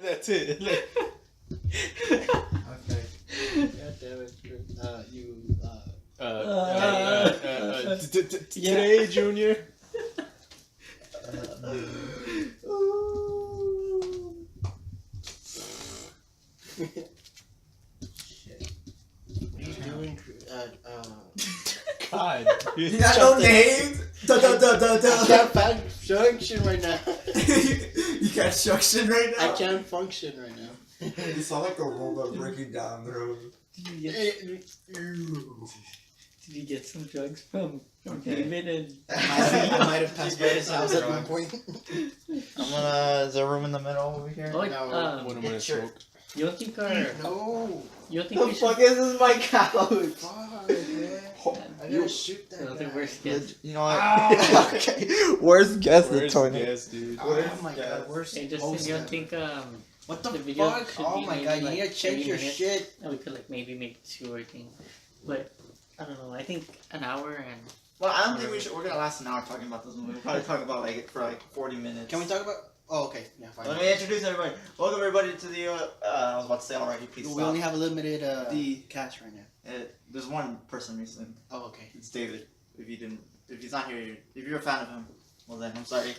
That's it. Okay. God damn it. Today, Junior. What are you doing? God. You got no names? Da da da da I da. can't function right now. You got suction right now? I can't function right now. You sound like a robot breaking down the road. Did you get some drugs from David and... I might have passed by his house at one point. I'm gonna. Is there room in the middle over here? Oh, No. What am I Sure. smoke? you don't think our... No. You don't think The we fuck should... is this my couch? Fuck, man. I gotta shoot that That's the guy. worst guess. You know what? Okay. Worst guess the Where's toilet. Yes, dude. Oh my god, where's Hey, just post you don't that? think What the the video fuck? should Oh be my maybe god, you like need to change 30 your minutes? shit. we could like maybe make 2 or things, but I don't know. I think an hour and Well, I don't think we should. We're gonna last an hour talking about this movie. We'll probably talk about for 40 minutes. Can we talk about? Oh, okay. Yeah, fine. Let me introduce everybody. Welcome everybody to the. I was about to say already. Please We stop. only have a limited The- cast right now. There's one person missing. Oh, okay. It's David. If he's not here, if you're a fan of him, well then I'm sorry.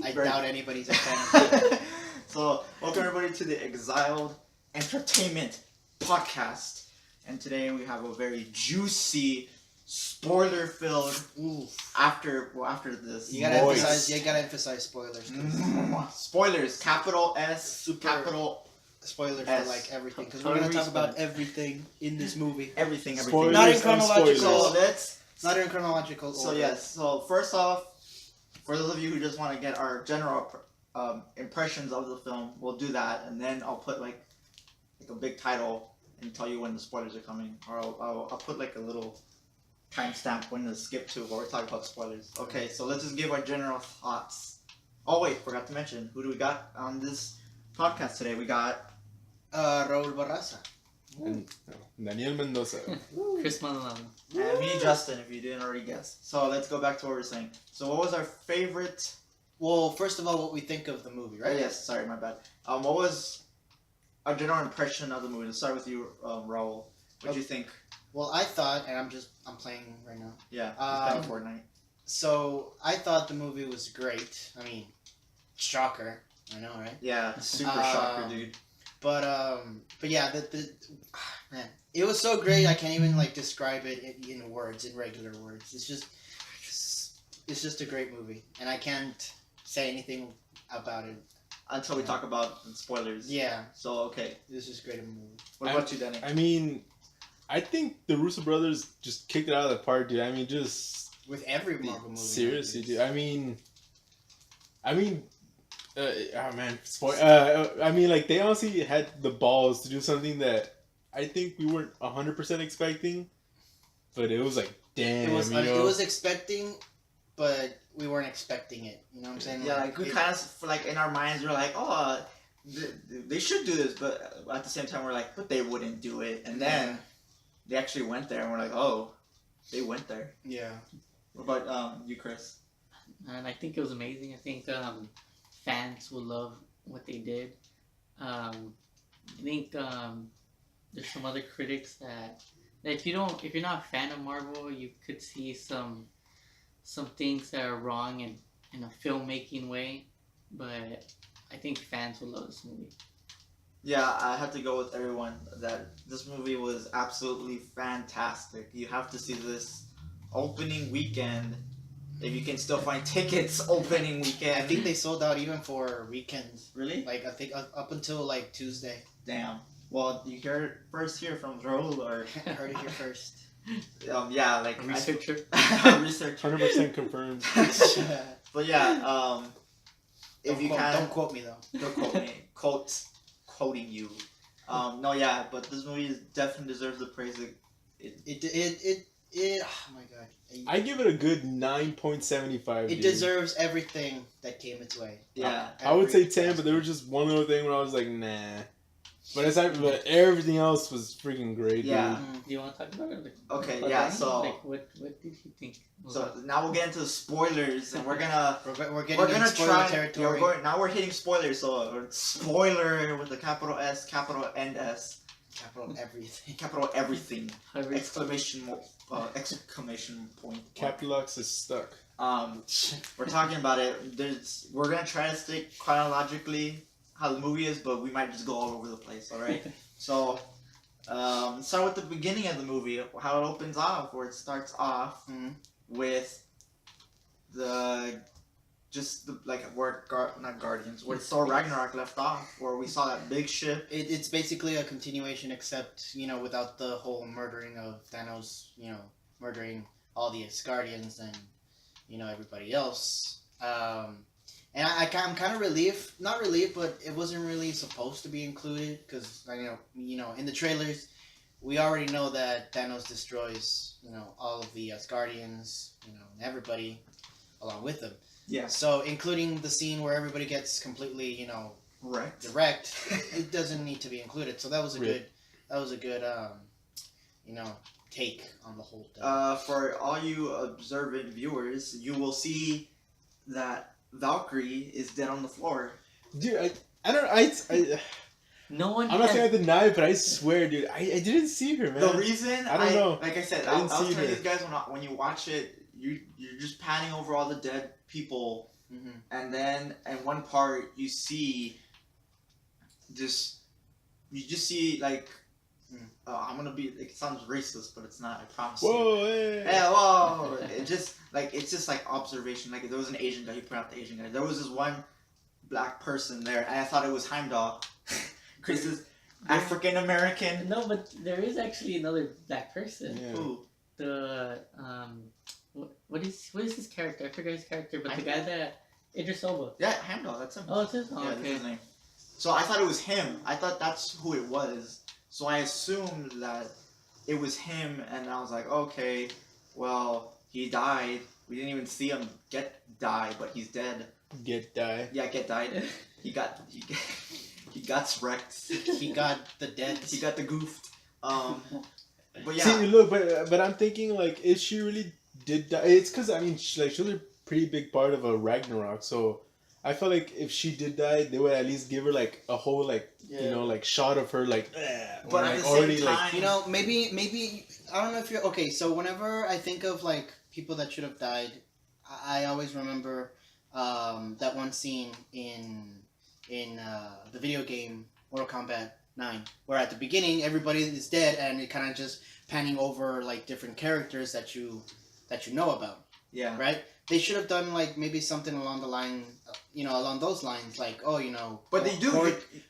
I Very- doubt anybody's a fan of it. So, welcome everybody to the Exiled Entertainment Podcast. And today we have a very juicy, spoiler-filled Ooh. after this. You gotta Moist. emphasize. You gotta emphasize spoilers. 'Cause Spoilers, capital S, Super- capital spoilers S. for like everything. Because we're gonna talk about everything in this movie. everything. Spoilers Not in and chronological. So spoilers. let's. Not in chronological So order. yes. So first off, for those of you who just want to get our general impressions of the film, we'll do that, and then I'll put like a big title and tell you when the spoilers are coming, or I'll put like a little timestamp when to skip to where we're talking about spoilers. Okay, so let's just give our general thoughts. Oh wait, forgot to mention, who do we got on this podcast today? We got Raul Barraza. And Daniel Mendoza. Chris Maldonado. and me, Justin, if you didn't already guess. So let's go back to what we were saying. So what was our favorite? Well, first of all, what we think of the movie, right? Yes, sorry, my bad. What was our general impression of the movie? Let's start with you, Raul. What did you think? Well, I thought, and I'm playing right now. Yeah, Um, playing Fortnite. So I thought the movie was great. I mean, shocker. I know, right? Yeah, super shocker, dude. But yeah, man, it was so great. I can't even like describe it in words, in regular words. It's just a great movie, and I can't say anything about it. Until we talk about the spoilers. Yeah, So okay, this is great movie. what about you, Danny? I mean, I think the Russo brothers just kicked it out of the park, dude. I mean, just With every Marvel movie. seriously, dude. I mean, oh man, I mean, like they honestly had the balls to do something that I think we weren't 100% expecting, but it was like, damn, It was you know. it was expecting, but we weren't expecting it. You know what I'm saying? Yeah, like we it- kind of like in our minds we're like, oh, they should do this, but at the same time we're like, but they wouldn't do it, and then they actually went there, and we're like, oh, they went there. Yeah. What about you, Chris? And I think it was amazing. I think fans will love what they did. I think there's some other critics that if you're not a fan of Marvel, you could see some things that are wrong in a filmmaking way. But I think fans will love this movie. Yeah, I have to go with everyone that this movie was absolutely fantastic. You have to see this opening weekend. If you can still find tickets opening weekend. I think they sold out even for weekends. Really? Like I think up until like Tuesday. Damn. Well, you heard it first here from Raul, or I heard it here first. yeah, like Researcher. research. 100% confirmed. But yeah, if you can, don't quote me though. don't quote me. Quoting you. No, yeah, but this movie definitely deserves the praise. It oh my god. I give it a good 9.75. It dude. deserves everything that came its way. Yeah. I would say 10, but there was just one little thing where I was like, nah. but everything else was freaking great. Yeah. Dude. Do you want to talk about it? Like, Okay, about yeah, Danny? so- like, what did you think? So now we'll get into the spoilers, and we're gonna We're getting we're into gonna spoiler try. territory. Now we're hitting spoilers. So spoiler with a capital S, capital N S, Capital everything. capital everything, Every- exclamation point. Capulux is stuck. We're talking about it. We're gonna try to stick chronologically how the movie is, but we might just go all over the place. All right. So, start with the beginning of the movie, how it opens off, where it starts off Mhm. with not Guardians, where Thor Ragnarok left off, where we saw that big ship. It's basically a continuation, except without the whole murdering of Thanos. Murdering all the Asgardians and everybody else. And I'm kind of relieved, not relieved, but it wasn't really supposed to be included because in the trailers, we already know that Thanos destroys all of the Asgardians, and everybody along with them. Yeah. So including the scene where everybody gets completely Right. direct, it doesn't need to be included. So that was a Right. good take on the whole thing. For all you observant viewers, you will see that Valkyrie is dead on the floor. Dude, I don't I no one. I'm not has- saying I denied, but I swear, dude, I didn't see her, man. The reason I don't know. like I said, I I didn't was see telling her. these guys when you watch it, you're just panning over all the dead people, Mhm. and then in one part you see you just see like I'm gonna be. It sounds racist, but it's not. I promise you. Whoa, hey. Yeah, whoa! It's just like observation. Like there was an Asian guy. He put out the Asian guy. There was this one black person there, and I thought it was Heimdall. Chris is African American. No, but there is actually another black person. Yeah. Who? The what is his character? I forgot his character, but the guy that Idris Elba. Yeah, Heimdall. That's him. Oh, it's his. Oh, Yeah, that's okay. his name. So I thought it was him. I thought that's who it was. So I assumed that it was him, and I was like, okay, well, he died. We didn't even see him die, but he's dead. Get die. Yeah, died. He got wrecked. He got the dead. He got the goofed. But yeah, See, look, but I'm thinking like, if she really did die, it's because I mean, she was a pretty big part of a Ragnarok. So I felt like if she did die, they would at least give her like a whole shot of her like. but at the same time, Maybe I don't know if you're okay. So whenever I think of like people that should have died, I always remember that one scene in the video game Mortal Kombat 9, where at the beginning everybody is dead and it kind of just panning over like different characters that you know about, yeah, right? They should have done like maybe something along the line, along those lines, like but they do.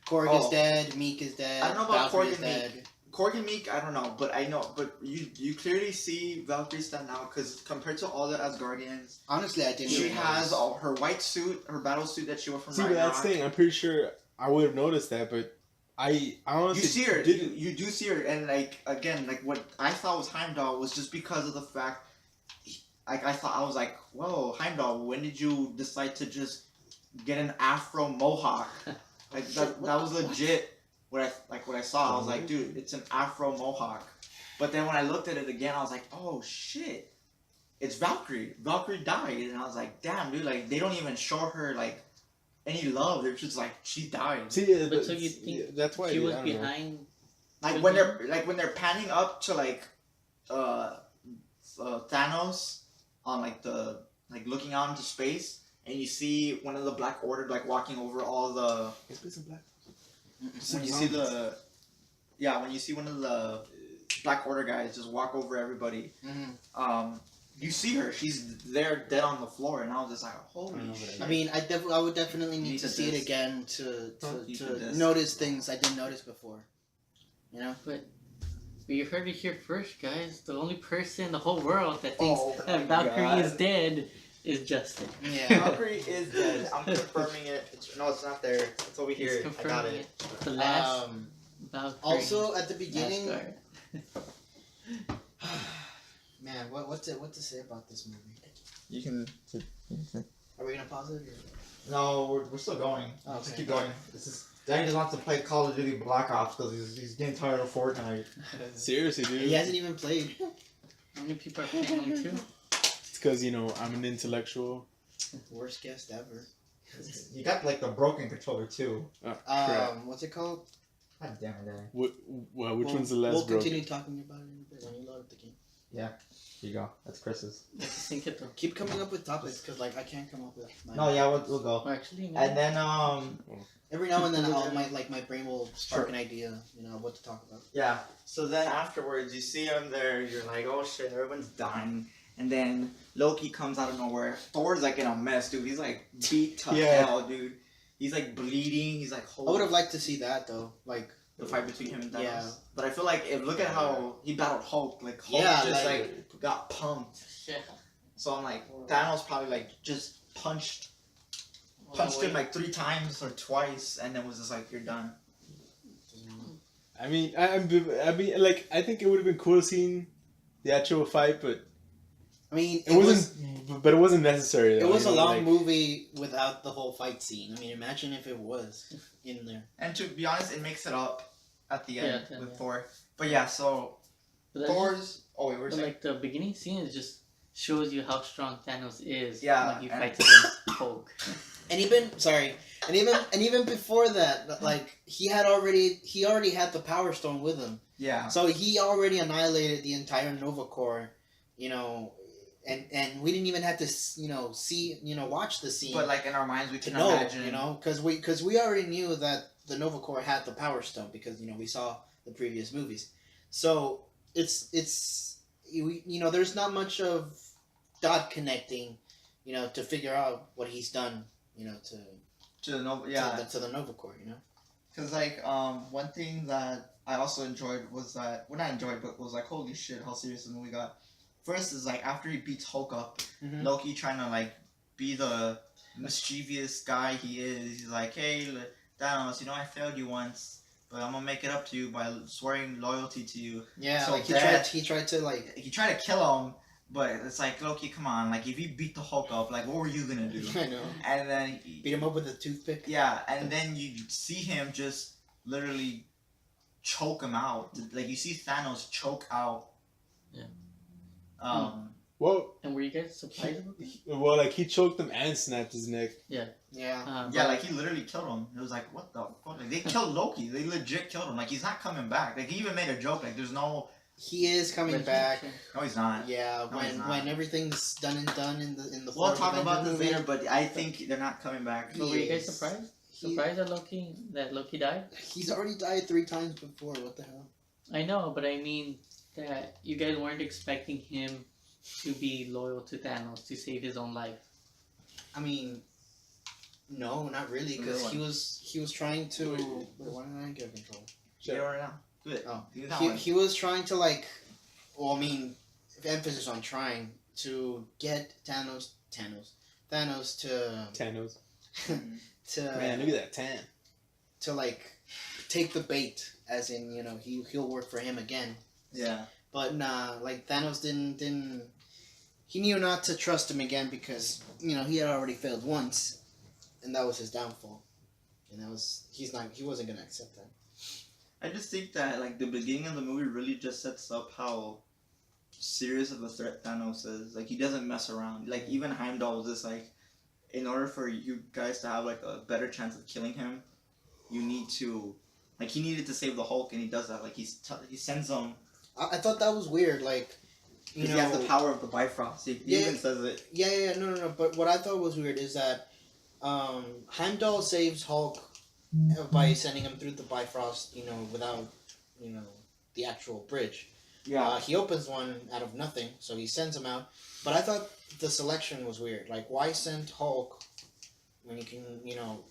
Korg is Oh. dead, Meek is dead. I don't know about Valkyrie Korg is and Meek. dead. Korg and Meek, I don't know, but I know, but you clearly see Valkyrie stand out because compared to all the Asgardians, Honestly, I didn't. she even has notice. all her white suit, her battle suit that she wore from See, but Ragnarok. that's the thing. I'm pretty sure I would have noticed that, but I honestly You see her, didn't. you do see her, and like again, like what I thought was Heimdall was just because of the fact, like I was like, whoa, Heimdall, when did you decide to just get an Afro mohawk? Like that was legit. What I saw, I was like, dude, it's an Afro mohawk. But then when I looked at it again, I was like, oh shit, it's Valkyrie. Valkyrie died, and I was like, damn, dude, like they don't even show her like any love. They're just like, she died. See, But so you think that's why she was I don't know. behind? Like when they're panning up to like Thanos on like looking out into space, and you see one of the Black Order like walking over all the Let's play some black. when you see when you see one of the Black Order guys just walk over everybody, you see her. She's there dead on the floor, and I was just like, holy shit. I mean, I would definitely need to see it again to notice things I didn't notice before. You know? But you heard it here first, guys. The only person in the whole world that thinks Oh that my Valkyrie God. is dead is Justin. Yeah. Valkyrie is dead. I'm confirming it. It's not there. It's over He's here. I got confirming it. The last Valkyrie. Also, at the beginning, Asgard. man, what to say about this movie? You can. Are we gonna pause it? Or? No, we're still going. Oh, Just okay. keep going. This is Danny just wants to play Call of Duty Black Ops because he's getting tired of Fortnite. Seriously, dude. He hasn't even played. How many people are playing it too? It's because I'm an intellectual. Worst guest ever. You got like the broken controller too. Oh, crap. What's it called? God damn it, Danny. Which We'll- one's the less We'll broken? continue talking about it in a bit when you load up the game. Here you go. That's Chris's. Let's sync it though. Keep coming up with topics because like I can't come up with. Mine. No, yeah, we'll go. Well, actually, no. And then Every now and then, my brain will spark an idea. You know what to talk about. yeah. So then afterwards, you see him there. You're like, oh shit, everyone's dying. And then Loki comes out of nowhere. Thor's like in a mess, dude. He's like beat to Yeah. hell, dude. He's like bleeding. He's like, I would have liked to see that though. Like the fight between him and Thanos. Yeah. But I feel like look at how he battled Hulk. Like Hulk Yeah, just like- like got pumped. Yeah. So I'm like, Thanos probably like just punched him like 3 times or twice, and then was just like, you're done. I mean, like, I think it would have been cool seeing the actual fight, but I mean, it wasn't. But it wasn't necessary. It Though, was you a know, long like- movie without the whole fight scene. I mean, imagine if it was in there. And to be honest, it makes it up at the Yeah, end yeah, with yeah. Thor. But yeah, so But that's Thor's. Oh wait, we're but saying. like the beginning scene is just shows you how strong Thanos is. Yeah, when he and- fights against Hulk. And even before that, like he already had the Power Stone with him. Yeah. So he already annihilated the entire Nova Corps, you know, and we didn't even have to, watch the scene But like in our minds, we to can know, imagine. because we already knew that the Nova Corps had the Power Stone because we saw the previous movies. So it's there's not much of dot connecting, to figure out what he's done, to the Nova. Yeah. to the Nova Corps, Because like one thing that I also enjoyed was that not enjoyed, but was like, holy shit, how serious the movie got. First is like after he beats Hulk up, Mhm. Loki trying to like be the mischievous guy he is. He's like, hey Thanos, I failed you once, but I'm gonna make it up to you by swearing loyalty to you. Yeah, So like that- he tried to like. He tried to kill him, but it's like, Loki, come on, like if you beat the Hulk up, like what were you gonna do? I know. And then Beat him up with a toothpick. yeah, and then you see him just literally choke him out. Like you see Thanos choke out. Yeah. Well, And were you guys surprised about that? well, like he choked him and snapped his neck. Yeah. Yeah, but- like he literally killed him. It was like, what the fuck? Like they killed Loki. They legit killed him. Like he's not coming back. Like he even made a joke. Like there's no. He is coming back. No, he's not. Yeah, No, he's not. when everything's done and done in the. We'll fourth talk Avenger about this movie, later, but I think they're not coming back. But were you guys Yes. surprised? he- Surprised that Loki died? He's already died 3 times before. What the hell? I know, but I mean that you guys weren't expecting him to be loyal to Thanos to save his own life. I mean, no, not really, because he was trying to. Wait, why did I get control? Get it right now. Do it. Oh. Do that He, one. he was trying to like, well, I mean, emphasis on trying to get Thanos to Thanos. to Man, look at that tan. to like take the bait, as in he'll work for him again. Yeah. But nah, like Thanos didn't. He knew not to trust him again because he had already failed once, and that was his downfall. And he wasn't gonna accept that. I just think that like the beginning of the movie really just sets up how serious of a threat Thanos is. Like he doesn't mess around. Like even Heimdall was just like, in order for you guys to have like a better chance of killing him, you need to, like he needed to save the Hulk, and he does that. Like he sends them. I thought that was weird. Like, He has the power of the Bifrost. He Yeah. even says it. Yeah, no. But what I thought was weird is that Heimdall saves Hulk by sending him through the Bifrost, without, the actual bridge. He opens one out of nothing, so he sends him out. But I thought the selection was weird. Like, why send Hulk when you can,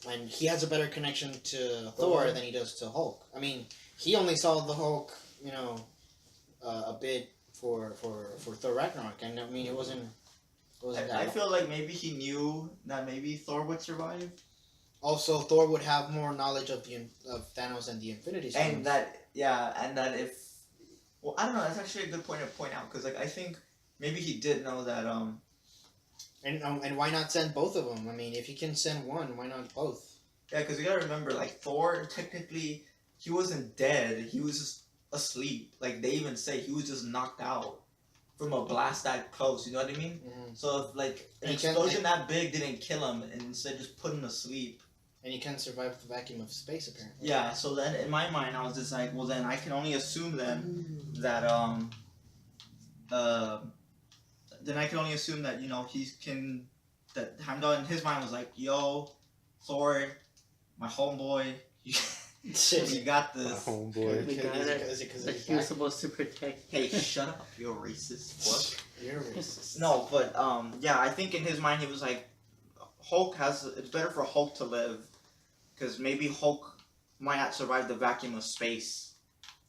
when he has a better connection to Thor than he does to Hulk? I mean, he only saw the Hulk, a bit for Thor Ragnarok, and I mean, it wasn't that I long. feel like maybe he knew that maybe Thor would survive, Also, Thor would have more knowledge of Thanos and the Infinity Stones. and that if, well, I don't know. That's actually a good point to point out because like I think maybe he did know that And why not send both of them? I mean, if you can send one, why not both? Yeah, because you gotta remember, like, Thor, technically, he wasn't dead. He was just asleep. Like, they even say he was just knocked out from a blast that close. You know what I mean? Mhm. So if, like, an He can- explosion that big didn't kill him, and instead just put him to sleep. And he can survive the vacuum of space, apparently. Yeah, so then in my mind, I was just like, well, then I can only assume then that, then I can only assume that, that Heimdall in his mind was like, yo, Thor, my homeboy, you got My this. homeboy. We got it. Is it because That of he was supposed to protect. Hey, shut up, you racist fuck. You're racist. No, but, yeah, I think in his mind he was like, it's better for Hulk to live, because maybe Hulk might not survive the vacuum of space.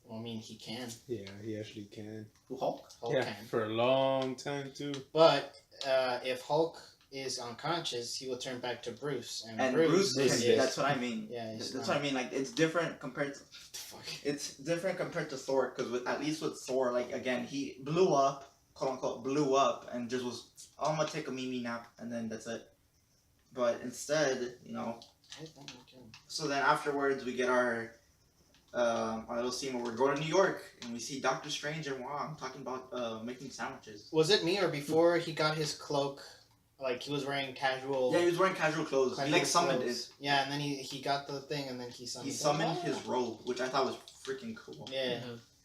Well, I mean, he can. Yeah, he actually can. Who, Hulk? Hulk Yeah, can. for a long time too. But if Hulk is unconscious, he will turn back to Bruce. And Bruce Bruce can, is- that's what I mean. Yeah, he's That's not. what I mean, like, it's different compared to Fuck. It's different compared to Thor, because at least with Thor, like, again, he blew up, quote unquote, blew up, and just was, oh, I'm gonna take a Mimi nap, and then that's it. But instead, so then afterwards we get our little scene where we're going to New York, and we see Doctor Strange and Wong talking about making sandwiches. Was it me or before he got his cloak? Like he was wearing casual. Yeah, he was wearing casual clothes. He, like, summoned clothes. it. Yeah, and then he got the thing, and then he summoned. He summoned his robe, which I thought was freaking cool. Yeah.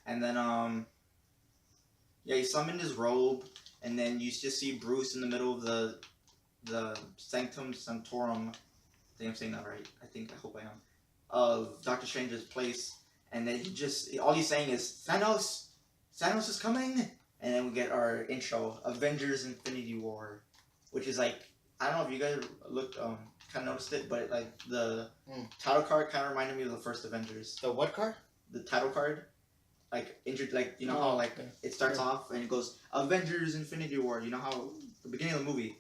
And then, yeah, he summoned his robe, and then you just see Bruce in the middle of the Sanctum Sanctorum. I think I'm saying that right. I hope I am. Of Doctor Strange's place, and then all he's saying is, Thanos! Thanos is coming! And then we get our intro, Avengers Infinity War, which is like, I don't know if you guys looked, kind of noticed it, but like the title card kind of reminded me of the first Avengers. The what card? The title card, like you know how like okay. it starts off and it goes Avengers Infinity War. You know how the beginning of the movie.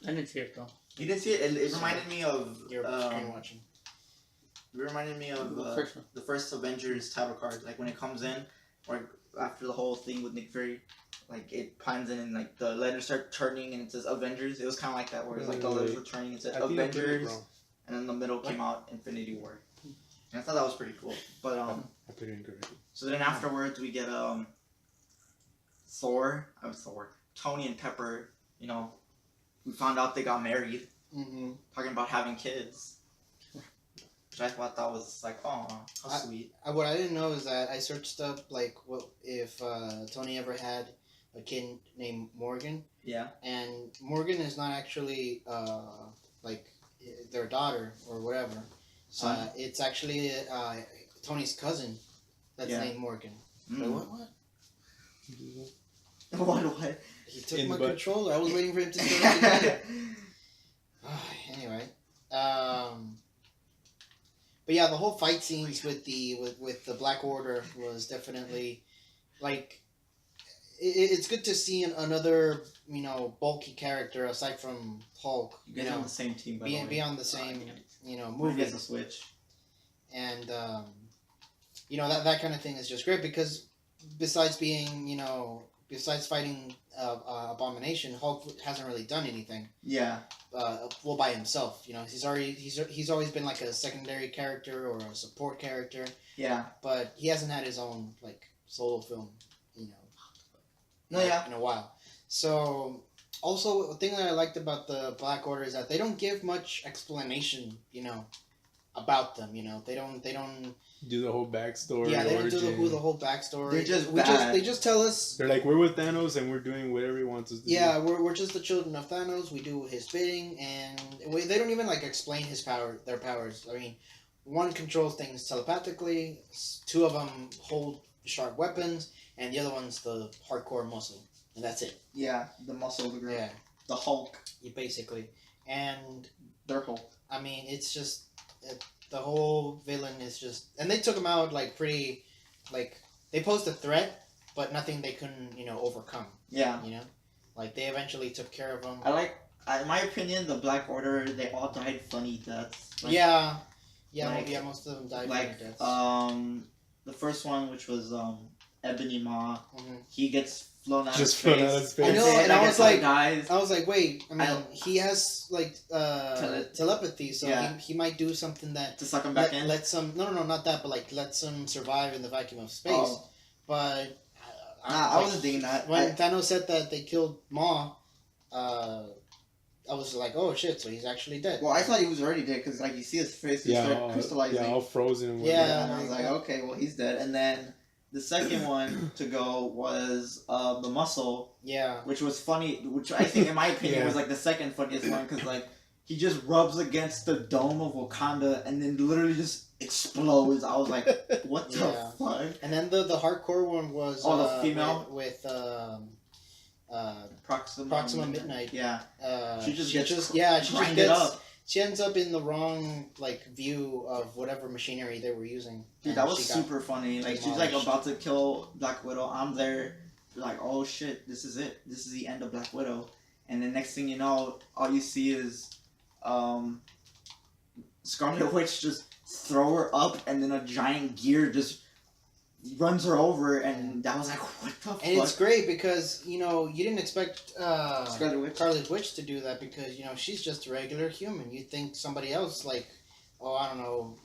I didn't see it though. You didn't see it. It reminded me of. You're screen watching. It reminded me of The first one. the first Avengers title card. Like when it comes in, or after the whole thing with Nick Fury, like it pans in and like the letters start turning and it says Avengers. It was kind of like that, where it's like the letters were turning. It said I think I did it Avengers, wrong. and then in the middle came out Infinity War. And I thought that was pretty cool. But I put it incorrectly. so then afterwards we get Tony and Pepper, you know, we found out they got married, Mm-hmm. talking about having kids. Which I thought that was like, oh, how sweet. What I didn't know is that I searched up like what if Tony ever had a kid named Morgan, Yeah. and Morgan is not actually like their daughter or whatever. Son. It's actually Tony's cousin that's Yeah. named Morgan. Mm. Wait, what? What? He took In my the butt. controller. I was waiting for him to start it. Anyway, but yeah, the whole fight scenes with the Black Order was definitely like it's good to see another bulky character aside from Hulk. You guys are on the same team, by the way. Be on the same Who movie, gets the switch? and that kind of thing is just great because besides fighting Abomination, Hulk hasn't really done anything. Yeah. By himself. He's always been like a secondary character or a support character, Yeah. but he hasn't had his own like solo film, No, yeah. in a while. So also the thing that I liked about the Black Order is that they don't give much explanation, about them. They don't. Do the whole backstory. Yeah, they don't origin. do the whole backstory. They're just bad. They just tell us. They're like, we're with Thanos and we're doing whatever he wants us to Yeah, we're just the children of Thanos. We do his bidding, and they don't even like explain their powers. I mean, one controls things telepathically. Two of them hold sharp weapons, and the other one's the hardcore muscle, and that's it. Yeah. The muscle of the group. Yeah, The Hulk. basically. And Their Hulk. I mean, it's just the whole villain is just, and they took him out like pretty, like they posed a threat, but nothing they couldn't overcome. Yeah. Like they eventually took care of him. In my opinion, the Black Order, they all died funny deaths. Like, Yeah, like- most of them died Like, by deaths. the first one, which was, Ebony Maw, Mhm. he gets flown out Just of flown space. out of space. I know, That's it, and I guess was he like- dies. I was like, wait. I mean, I- he has like telepathy, so Yeah. he might do something that to suck him back let, in. lets him. No, not that, but like lets him survive in the vacuum of space. Oh. But Nah, I wasn't thinking that. When Thanos said that they killed Maw, I was like, oh shit, so he's actually dead. Well, I thought he was already dead because like you see his face just start crystallizing. all frozen. And Yeah. whatnot. And I was like, okay, well he's dead. And then the second one to go was the muscle, Yeah. which was funny. Which I think, in my opinion, Yeah. was like the second funniest one because like he just rubs against the dome of Wakanda and then literally just explodes. I was like, what the Yeah. fuck? And then the hardcore one was Oh, the female? with Proxima Midnight. Yeah, She she just just gets grinded up. She ends up in the wrong like view of whatever machinery they were using. Dude, and that was she got- super funny. Like she's like demolished. about to kill Black Widow. I'm there, like, oh shit, this is it. This is the end of Black Widow. And the next thing you know, all you see is Scarlet Witch just throw her up, and then a giant gear just runs her over, and that was like, what the And it's fuck? great because you didn't expect Scarlet Witch. Scarlet Witch to do that because she's just a regular human. You'd think somebody else like, oh I don't know,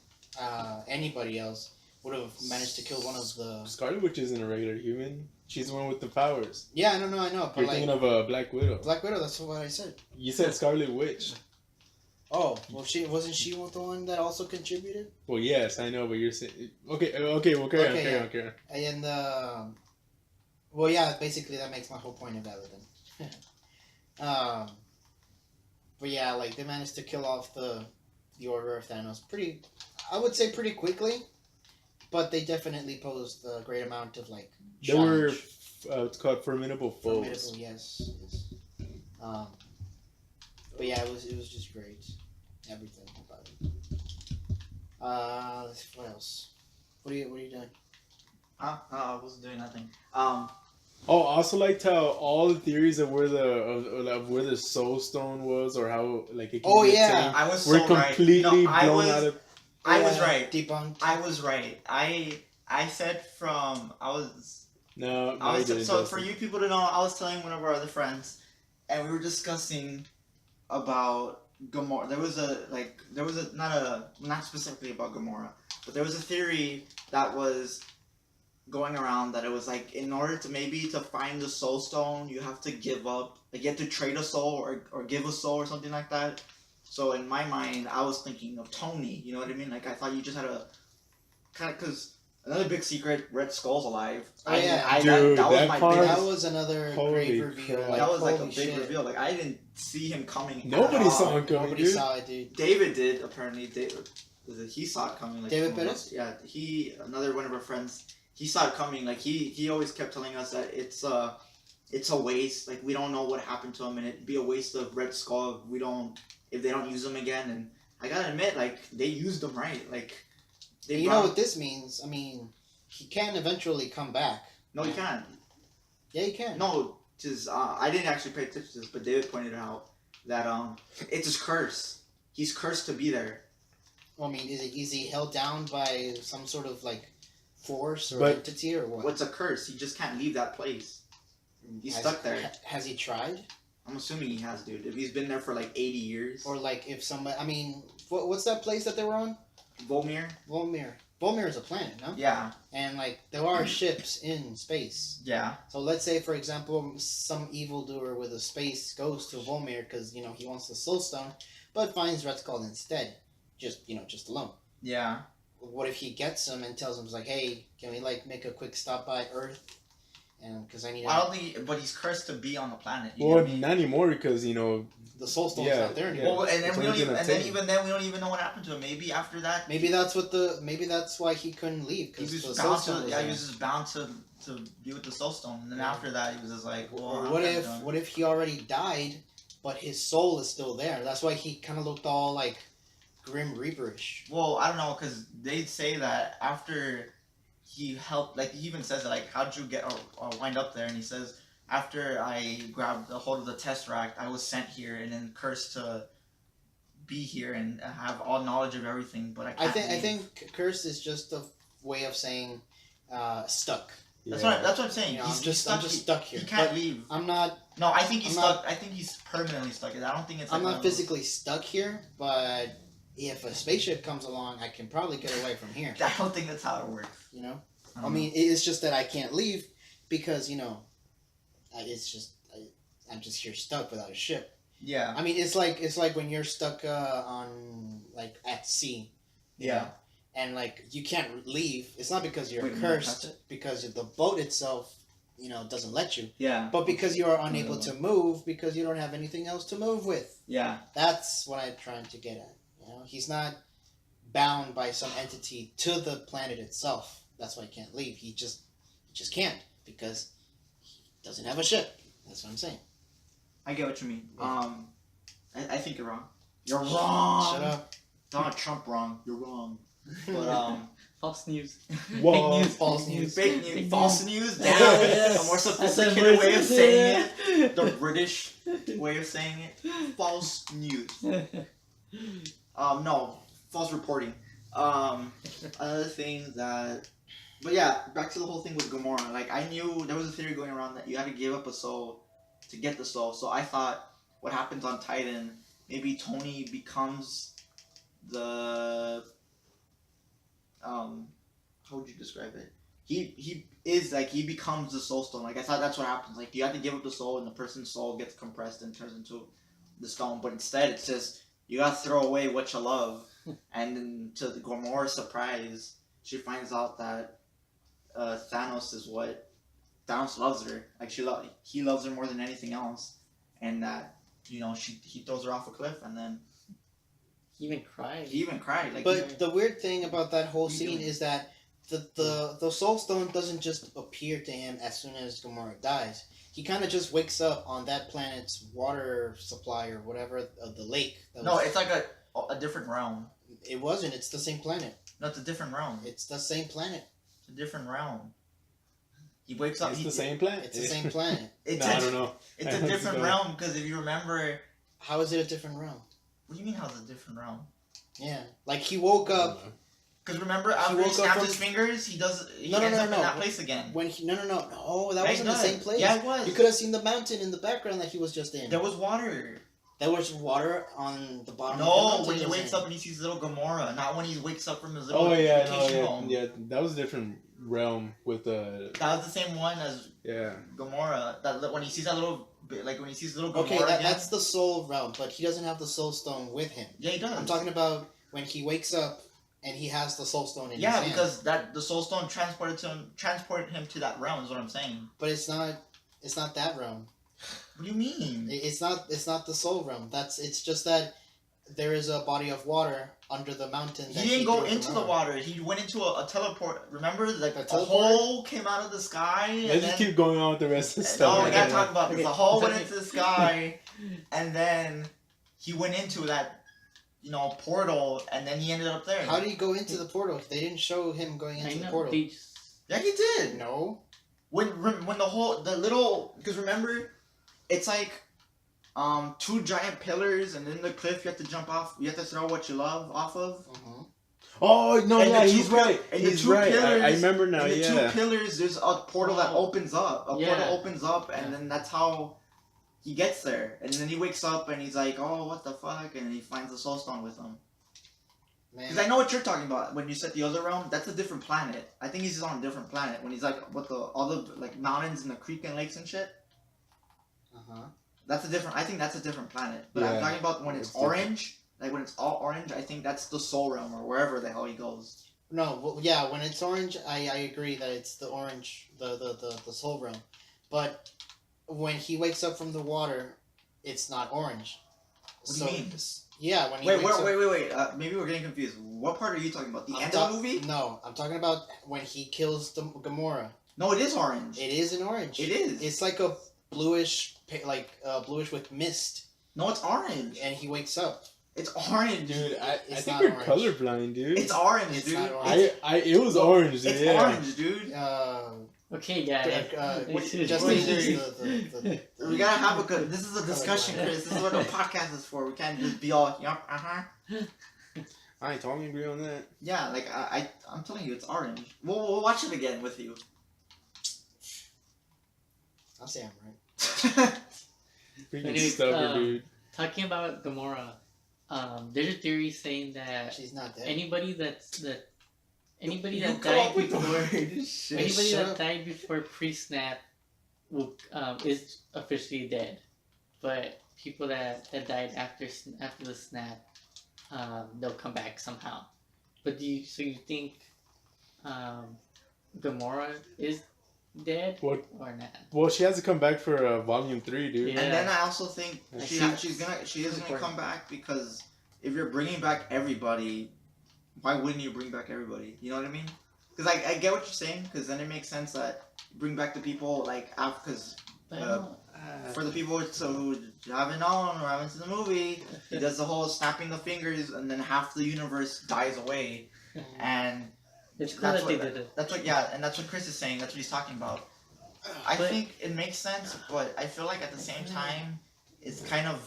anybody else would have managed to kill one of the. Scarlet Witch isn't a regular human. She's the one with the powers. Yeah, I know, but You're like thinking of Black Widow. Black Widow. That's what I said. You said Scarlet Witch. Oh, well, wasn't she the one that also contributed? Well, yes, I know, but you're saying okay. We'll carry on. Carry on. And well, yeah, basically that makes my whole point invalid then. But yeah, like they managed to kill off the Order of Thanos I would say pretty quickly, but they definitely posed a great amount of like. They were challenge. it's called formidable foes. Formidable, yes. But yeah, it was just great. Everything about it. What else? What are you doing? Huh? No, I wasn't doing nothing. Oh, I also liked how all the theories of where the Soul Stone was, or how like it can Oh, be yeah. obtained, I was were so right. completely No, I blown was, out of. I was right. Debunked. I was right. I said No, I you was didn't, so Justin. for you people to know, I was telling one of our other friends, and we were discussing about Gamora. There was not specifically about Gamora, but there was a theory that was going around that it was like in order to find the Soul Stone, you have to give up, like you have to trade a soul or give a soul or something like that. So in my mind, I was thinking of Tony. You know what I mean? Like I thought you just had a kind of because. Another big secret: Red Skull's alive. Oh, yeah. Dude, that was that my part- biggest. That was another Holy great reveal. crap. Like, That was like a holy big shit. reveal. Like I didn't see him coming. at Nobody all. saw him coming, Nobody dude. saw it, dude. David did apparently. He saw it coming. Like David one of us- Yeah, another one of our friends. He saw it coming. Like he always kept telling us that it's a waste. Like we don't know what happened to him, and it'd be a waste of Red Skull if they don't use him again. And I gotta admit, like they used him right. Like they. You know what this means? I mean, he can eventually come back. No, he can't. Yeah, he can. No, just I didn't actually pay attention to this, but David pointed out that it's his curse. He's cursed to be there. Well, I mean, is he held down by some sort of like force or But- entity or what? What's a curse? He just can't leave that place. He's Has- stuck there. Has he tried? I'm assuming he has, dude. If he's been there for like 80 years. Or like if somebody? I mean, what's that place that they were on? Volmir? Volmir. Volmir is a planet, no? Yeah. And like there are ships in space. Yeah. So let's say, for example, some evildoer with a space goes to Volmir because he wants the Soul Stone, but finds Red Skull instead, just alone. Yeah. What if he gets him and tells him like, hey, can we like make a quick stop by Earth? And because I need I don't think, but he's cursed to be on the planet. You Well, get me? not anymore because the Soul Stone's Yeah, not there anymore. Well, and then That's we what don't he's even, gonna and then take. even then we don't even know what happened to him. Maybe after that, Maybe that's why he couldn't leave he because was the just Soul bound Stone to. was Yeah, he there. was just bound to be with the Soul Stone, and then Yeah. after that, he was just like, well, Or I'm what kinda if done. what if he already died, but his soul is still there? That's why he kind of looked all like Grim Reaperish. Well, I don't know, because they say that after he helped, like he even says it, like, how'd you get or wind up there? And he says, after I grabbed a hold of the Tesseract, I was sent here and then cursed to be here and have all knowledge of everything. But I I can't. think curse is just a way of saying stuck. That's Yeah. what I'm saying. You know, he's I'm just stuck. stuck here. He can't But leave. I'm not. No, I think he's I'm stuck. not- I think he's permanently stuck. I don't think it's. I'm like not physically stuck here, but if a spaceship comes along, I can probably get away from here. I don't think that's how it works. You know. I don't mean, it's just that I can't leave because I'm just here stuck without a ship. know. Yeah. I mean, it's like when you're stuck on like at sea. you Yeah. know, And like you can't leave. It's not because you're Wait, you wanna touch cursed, it? because the boat itself, doesn't let you. Yeah. But because you are unable to move, because you don't have anything else to move with. Yeah. That's what I'm trying to get at. He's not bound by some entity to the planet itself. That's why he can't leave. He just can't because he doesn't have a ship. That's what I'm saying. I get what you mean. Yeah. I think you're wrong. You're wrong. Shut up. Donald Trump wrong. You're wrong. But False news. Whoa. Fake news. False news. fake news, Fake false news. Yeah, Damn, yes. a more That's sophisticated way of saying it. it. The British way of saying it. False news. No, false reporting. Other thing that, but yeah, back to the whole thing with Gamora. Like I knew there was a theory going around that you had to give up a soul to get the soul. So I thought, what happens on Titan? Maybe Tony becomes the how would you describe it? He becomes the soul stone. Like I thought that's what happens. Like you have to give up the soul and the person's soul gets compressed and turns into the stone. But instead it's just you gotta throw away what you love. And then to the Gamora's surprise, she finds out that Thanos loves her. Like he loves her more than anything else. And that, he throws her off a cliff and then He even cried. he even cried. Like But the weird thing about that whole What are you scene doing? is that the Soul Stone doesn't just appear to him as soon as Gamora dies. He kind of just wakes up on that planet's water supply or whatever of the lake. no, it's like a different realm. It wasn't. It's the same planet. No, it's a different realm. It's the same planet. It's a different realm. He wakes up. It's he- the same planet. It's the same planet. It's No, a, I don't know. It's I a don't different know. realm because if you remember, How is it a different realm? what do you mean? How's it a different realm? Yeah, like he woke up Because remember, after he woke up snaps from- his fingers, he No, ends no, up no. in that place again. when he no, that Yeah, he wasn't the does. same place. Yeah, it was. You could have seen the mountain in the background that he was just in. There was water. There was water on the bottom. of the No, mountain when he was wakes in. up and he sees little Gamora, not when he wakes up from his little Oh yeah, no, vacation yeah, home. yeah. That was a different realm with the That was the same one as yeah. Gamora. That when he sees that little, like when he sees little Gamora Okay, again. that's the soul realm, but he doesn't have the soul stone with him. Yeah, he does. I'm talking about when he wakes up and he has the soul stone in Yeah, his hand. because the Soul Stone transported him to that realm. Is what I'm saying. But it's not that realm. What do you mean? It's not the soul realm. It's just that there is a body of water under the mountain. That He didn't go threw into the Gamora. water. He went into a teleport. Remember, like A a teleport? hole came out of the sky. Let's and just then, keep going on with the rest of the No, stuff. we gotta talk about this. Okay. The hole went Okay. into the sky, and then he went into that, portal, and then he ended up there. How did he go into the portal? They didn't show him going I into the know. portal. They just- Yeah, he did. No. When because remember, it's like, two giant pillars, and then the cliff you have to jump off. You have to throw what you love off of. Uh-huh. Oh no, And yeah, the two he's pil- right. and the He's two right. I pillars- remember now. In the Yeah. two pillars, there's a portal that Oh. opens up. A Yeah. portal opens up, and then that's how he gets there. And then he wakes up, and he's like, "Oh, what the fuck?" And he finds the Soul Stone with him. Man. Because I know what you're talking about. When you said the other realm, that's a different planet. I think he's just on a different planet. When he's like, all the like mountains and the creek and lakes and shit. Uh-huh. I think that's a different planet. But I'm Yeah, talking about when it's it's different. orange. Like when it's all orange, I think that's the Soul Realm or wherever the hell he goes. No, well, yeah, when it's orange, I agree that it's the orange, the soul realm. But when he wakes up from the water, it's not orange. What do you mean? Yeah, when he Wait, wakes up, wait. Maybe we're getting confused. What part are you talking about? The end of the movie? No, I'm talking about when he kills the Gamora. No, it is orange. It is an orange. It is. It's like a bluish, bluish with mist, No, it's orange. and he wakes up. It's orange. Dude, I It's think not we're orange. colorblind, dude. It's orange, It's dude. not orange. It was orange, dude. It's yeah. orange, dude. Okay, yeah. Justin wait, is the We gotta have a good. This is a discussion, Chris. This is what the podcast is for. We can't just be all, yup, I totally agree on that. Yeah, like I'm telling you, it's orange. We'll watch it again with you. I'll say I'm right. Freaking Anyways, stubborn, dude. Talking about Gamora, there's a theory saying that She's not dead. anybody that anybody You that come died up with the before word. Shit. anybody shut that up. died before pre-snap is officially dead, but people that died after the snap, they'll come back somehow. But you think Gamora is dead What? or not? Well, she has to come back for volume 3, dude. Yeah. And then I also think I she see. is gonna Important. come back because if you're bringing back everybody, why wouldn't you bring back everybody? You know what I mean? Because I get what you're saying. Because then it makes sense that you bring back the people like after. Because But I don't- for the people who haven't known or haven't seen the movie, he does the whole snapping the fingers, and then half the universe dies away. And it's cool that's that they what did it. that's what and that's what Chris is saying. That's what he's talking about. I But- think it makes sense, but I feel like at the same time, it's kind of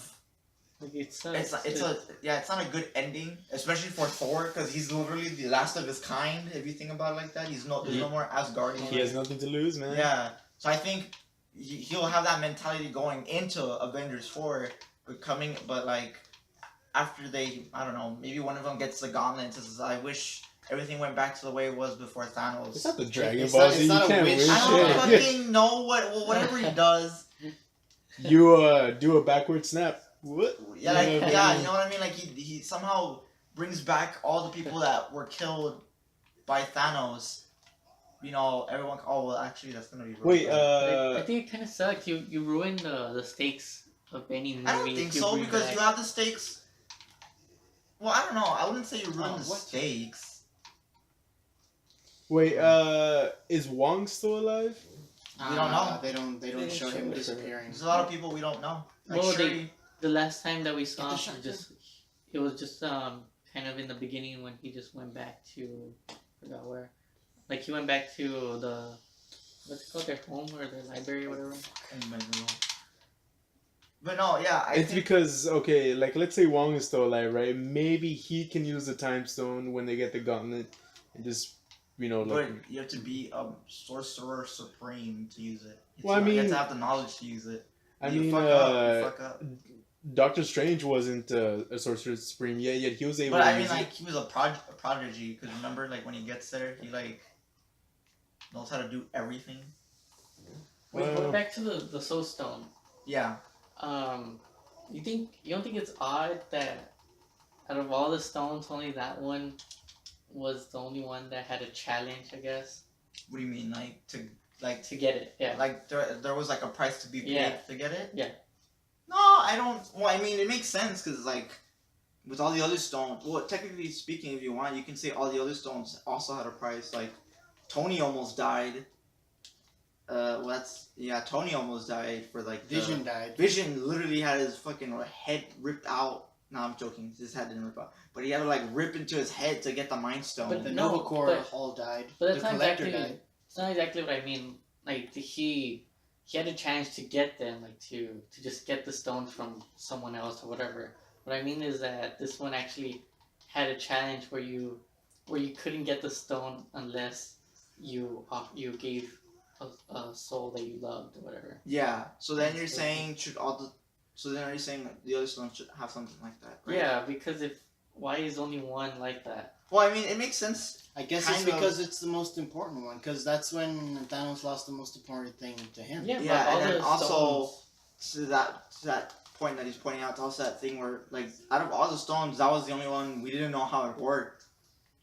Like it sucks. it's not a good ending, especially for Thor, because he's literally the last of his kind. If you think about it like that, there's no more Asgardian. He has nothing to lose, man. Yeah, so I think he'll have that mentality going into Avengers 4, but like after I don't know, maybe one of them gets the gauntlet and says, "I wish everything went back to the way it was before Thanos." It's not the Dragon It's Ball not- Z. it's You not a can't wish. win I don't shit. fucking know whatever he does. You do a backward snap. What? Yeah, like, yeah, you know what I mean? Like he somehow brings back all the people that were killed by Thanos. You know, everyone. Oh well, actually, that's gonna be. real Wait, bad. I think it kind of sucks. You ruin the stakes of any movie. I don't think if you so bring because back- you have the stakes. Well, I don't know. I wouldn't say you ruin Oh, the what? stakes. Wait, is Wong still alive? We don't know. They don't They show show him it. disappearing. There's a lot of people we don't know. Like Well, Shuri. the last time that we Get saw the him, shotgun. it was just kind of in the beginning when he just went back to I forgot where, like he went back to the what's it called, their home or their library or whatever. But no, yeah, It's because, okay, like, let's say Wong is still alive, right? Maybe he can use the Time Stone when they get the gauntlet and just, you know, like... But you have to be a sorcerer supreme to use it. Well, I you have mean- to have the knowledge to use it. I You mean, fuck up, you fuck up. Doctor Strange wasn't a Sorcerer Supreme yet he was able But to I mean, use like, he was a prodigy, because remember, like, when he gets there, he, like, knows how to do everything. Wait, Well- going back to the Soul Stone. Yeah. You don't think it's odd that out of all the stones, only that one was the only one that had a challenge, I guess, What do you mean, to get it? Yeah. like, there was, like, a price to be paid Yeah. to get it? Yeah. No, I don't, well, I mean, it makes sense, because, like, with all the other stones, well, technically speaking, if you want, you can say all the other stones also had a price, like, Tony almost died. Tony almost died for, like, Vision died. Vision literally had his fucking head ripped out. No, I'm joking. His head didn't rip out. But he had to, like, rip into his head to get the Mind Stone. But The No, Nova Corps but- all died. But that's the not Collector exactly. died. It's not exactly what I mean. Like he had a chance to get them, like to just get the stone from someone else or whatever. What I mean is that this one actually had a challenge where you couldn't get the stone unless you gave a soul that you loved or whatever. Yeah. So then you're saying So then are you saying that the other stones should have something like that? Right? Yeah, because why is only one like that? Well, I mean, it makes sense. I guess Kind it's of. because it's the most important one. Because that's when Thanos lost the most important thing to him. Yeah, Yeah, but all and then the also- stones- To that point that he's pointing out, it's also that thing where, like, out of all the stones, that was the only one we didn't know how it worked.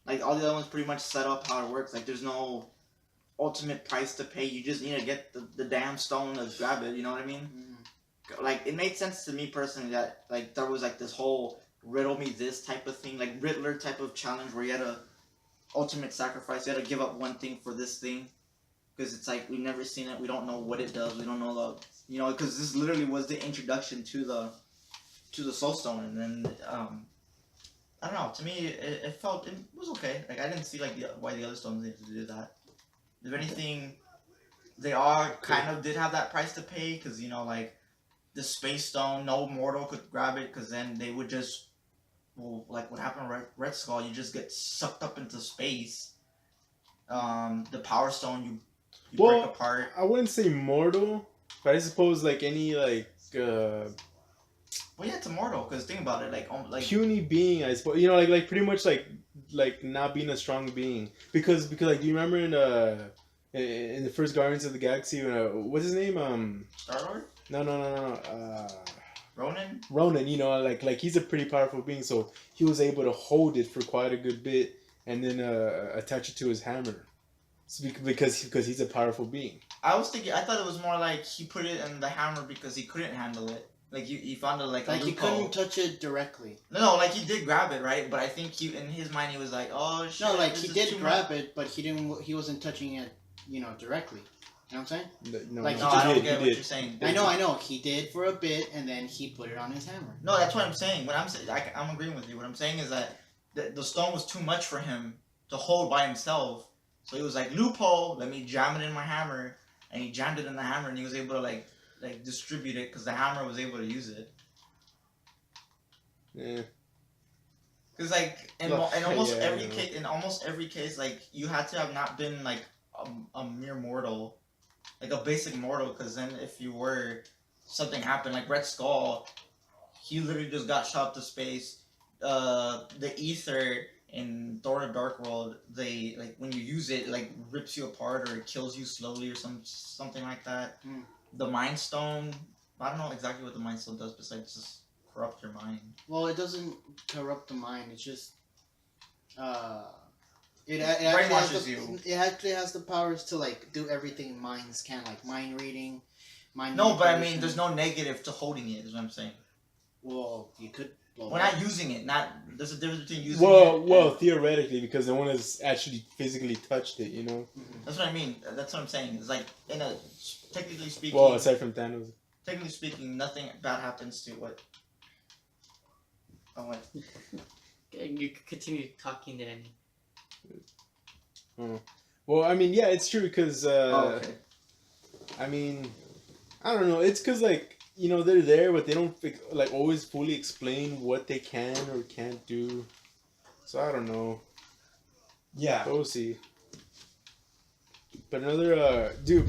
Like, all the other ones pretty much set up how it works. Like, there's no ultimate price to pay. You just need to get the damn stone to grab it. You know what I mean? Mhm. Like, it made sense to me personally that, like, there was, like, this whole riddle me this type of thing, like Riddler type of challenge where you had a ultimate sacrifice. You had to give up one thing for this thing. Because it's like, we've never seen it. We don't know what it does. We don't know because this literally was the introduction to the Soul Stone. And then, I don't know. To me, it was okay. Like, I didn't see, like, why the other stones needed to do that. If anything, they kind of did have that price to pay. Because, like, the Space Stone, no mortal could grab it. Because then they would just, like what happened to Red Skull, you just get sucked up into space. The Power Stone, you break apart. I wouldn't say mortal. But I suppose like any like Well, yeah, it's immortal. Because think about it, like puny being, I suppose, you know, like pretty much like not being a strong being, because like, do you remember in the first Guardians of the Galaxy, what's his name, Star Lord, no, Ronan. Ronan, you know, like he's a pretty powerful being, so he was able to hold it for quite a good bit and then attach it to his hammer, because he's a powerful being. I thought it was more like he put it in the hammer because he couldn't handle it. Like he found it like a Like he loophole. couldn't touch it directly. No, like he did grab it, right? But I think in his mind he was like, oh shit. No, like this he is did too grab much. it, but he wasn't touching it, directly. You know what I'm saying? No, Like, he No, I don't did, get he what did. you're saying. I know. He did for a bit, and then he put it on his hammer. No, that's what I'm saying. What I'm saying, I'm agreeing with you. What I'm saying is that the stone was too much for him to hold by himself. So he was like, loophole, let me jam it in my hammer. And he jammed it in the hammer, and he was able to like distribute it because the hammer was able to use it. Yeah. Because like in Well, almost yeah, every yeah. case, like you had to have not been like a mere mortal, like a basic mortal. Because then if you were, something happened, like Red Skull, he literally just got shot to space. The ether in Thor: The Dark World, they like when you use it, like rips you apart or it kills you slowly or something like that. Mm. The Mind Stone, I don't know exactly what the Mind Stone does besides just corrupt your mind. Well, it doesn't corrupt the mind. It's just, it Brainwashes you. It actually has the powers to like do everything minds can, like mind reading, mind. No, but I mean, manipulation. there's no negative to holding it. Is what I'm saying. Well, you could. Well, We're not using it. There's a difference between using Well, it. theoretically, because no one has actually physically touched it, you know. That's what I mean. That's what I'm saying. It's like technically speaking. Well, aside from Thanos. Technically speaking, nothing bad happens to what. Oh, what? You could continue talking then. Well, I mean, yeah, it's true because Okay. I mean, I don't know. It's because like, you know, they're there, but they don't like always fully explain what they can or can't do. So I don't know. Yeah. But we'll see. But another dude,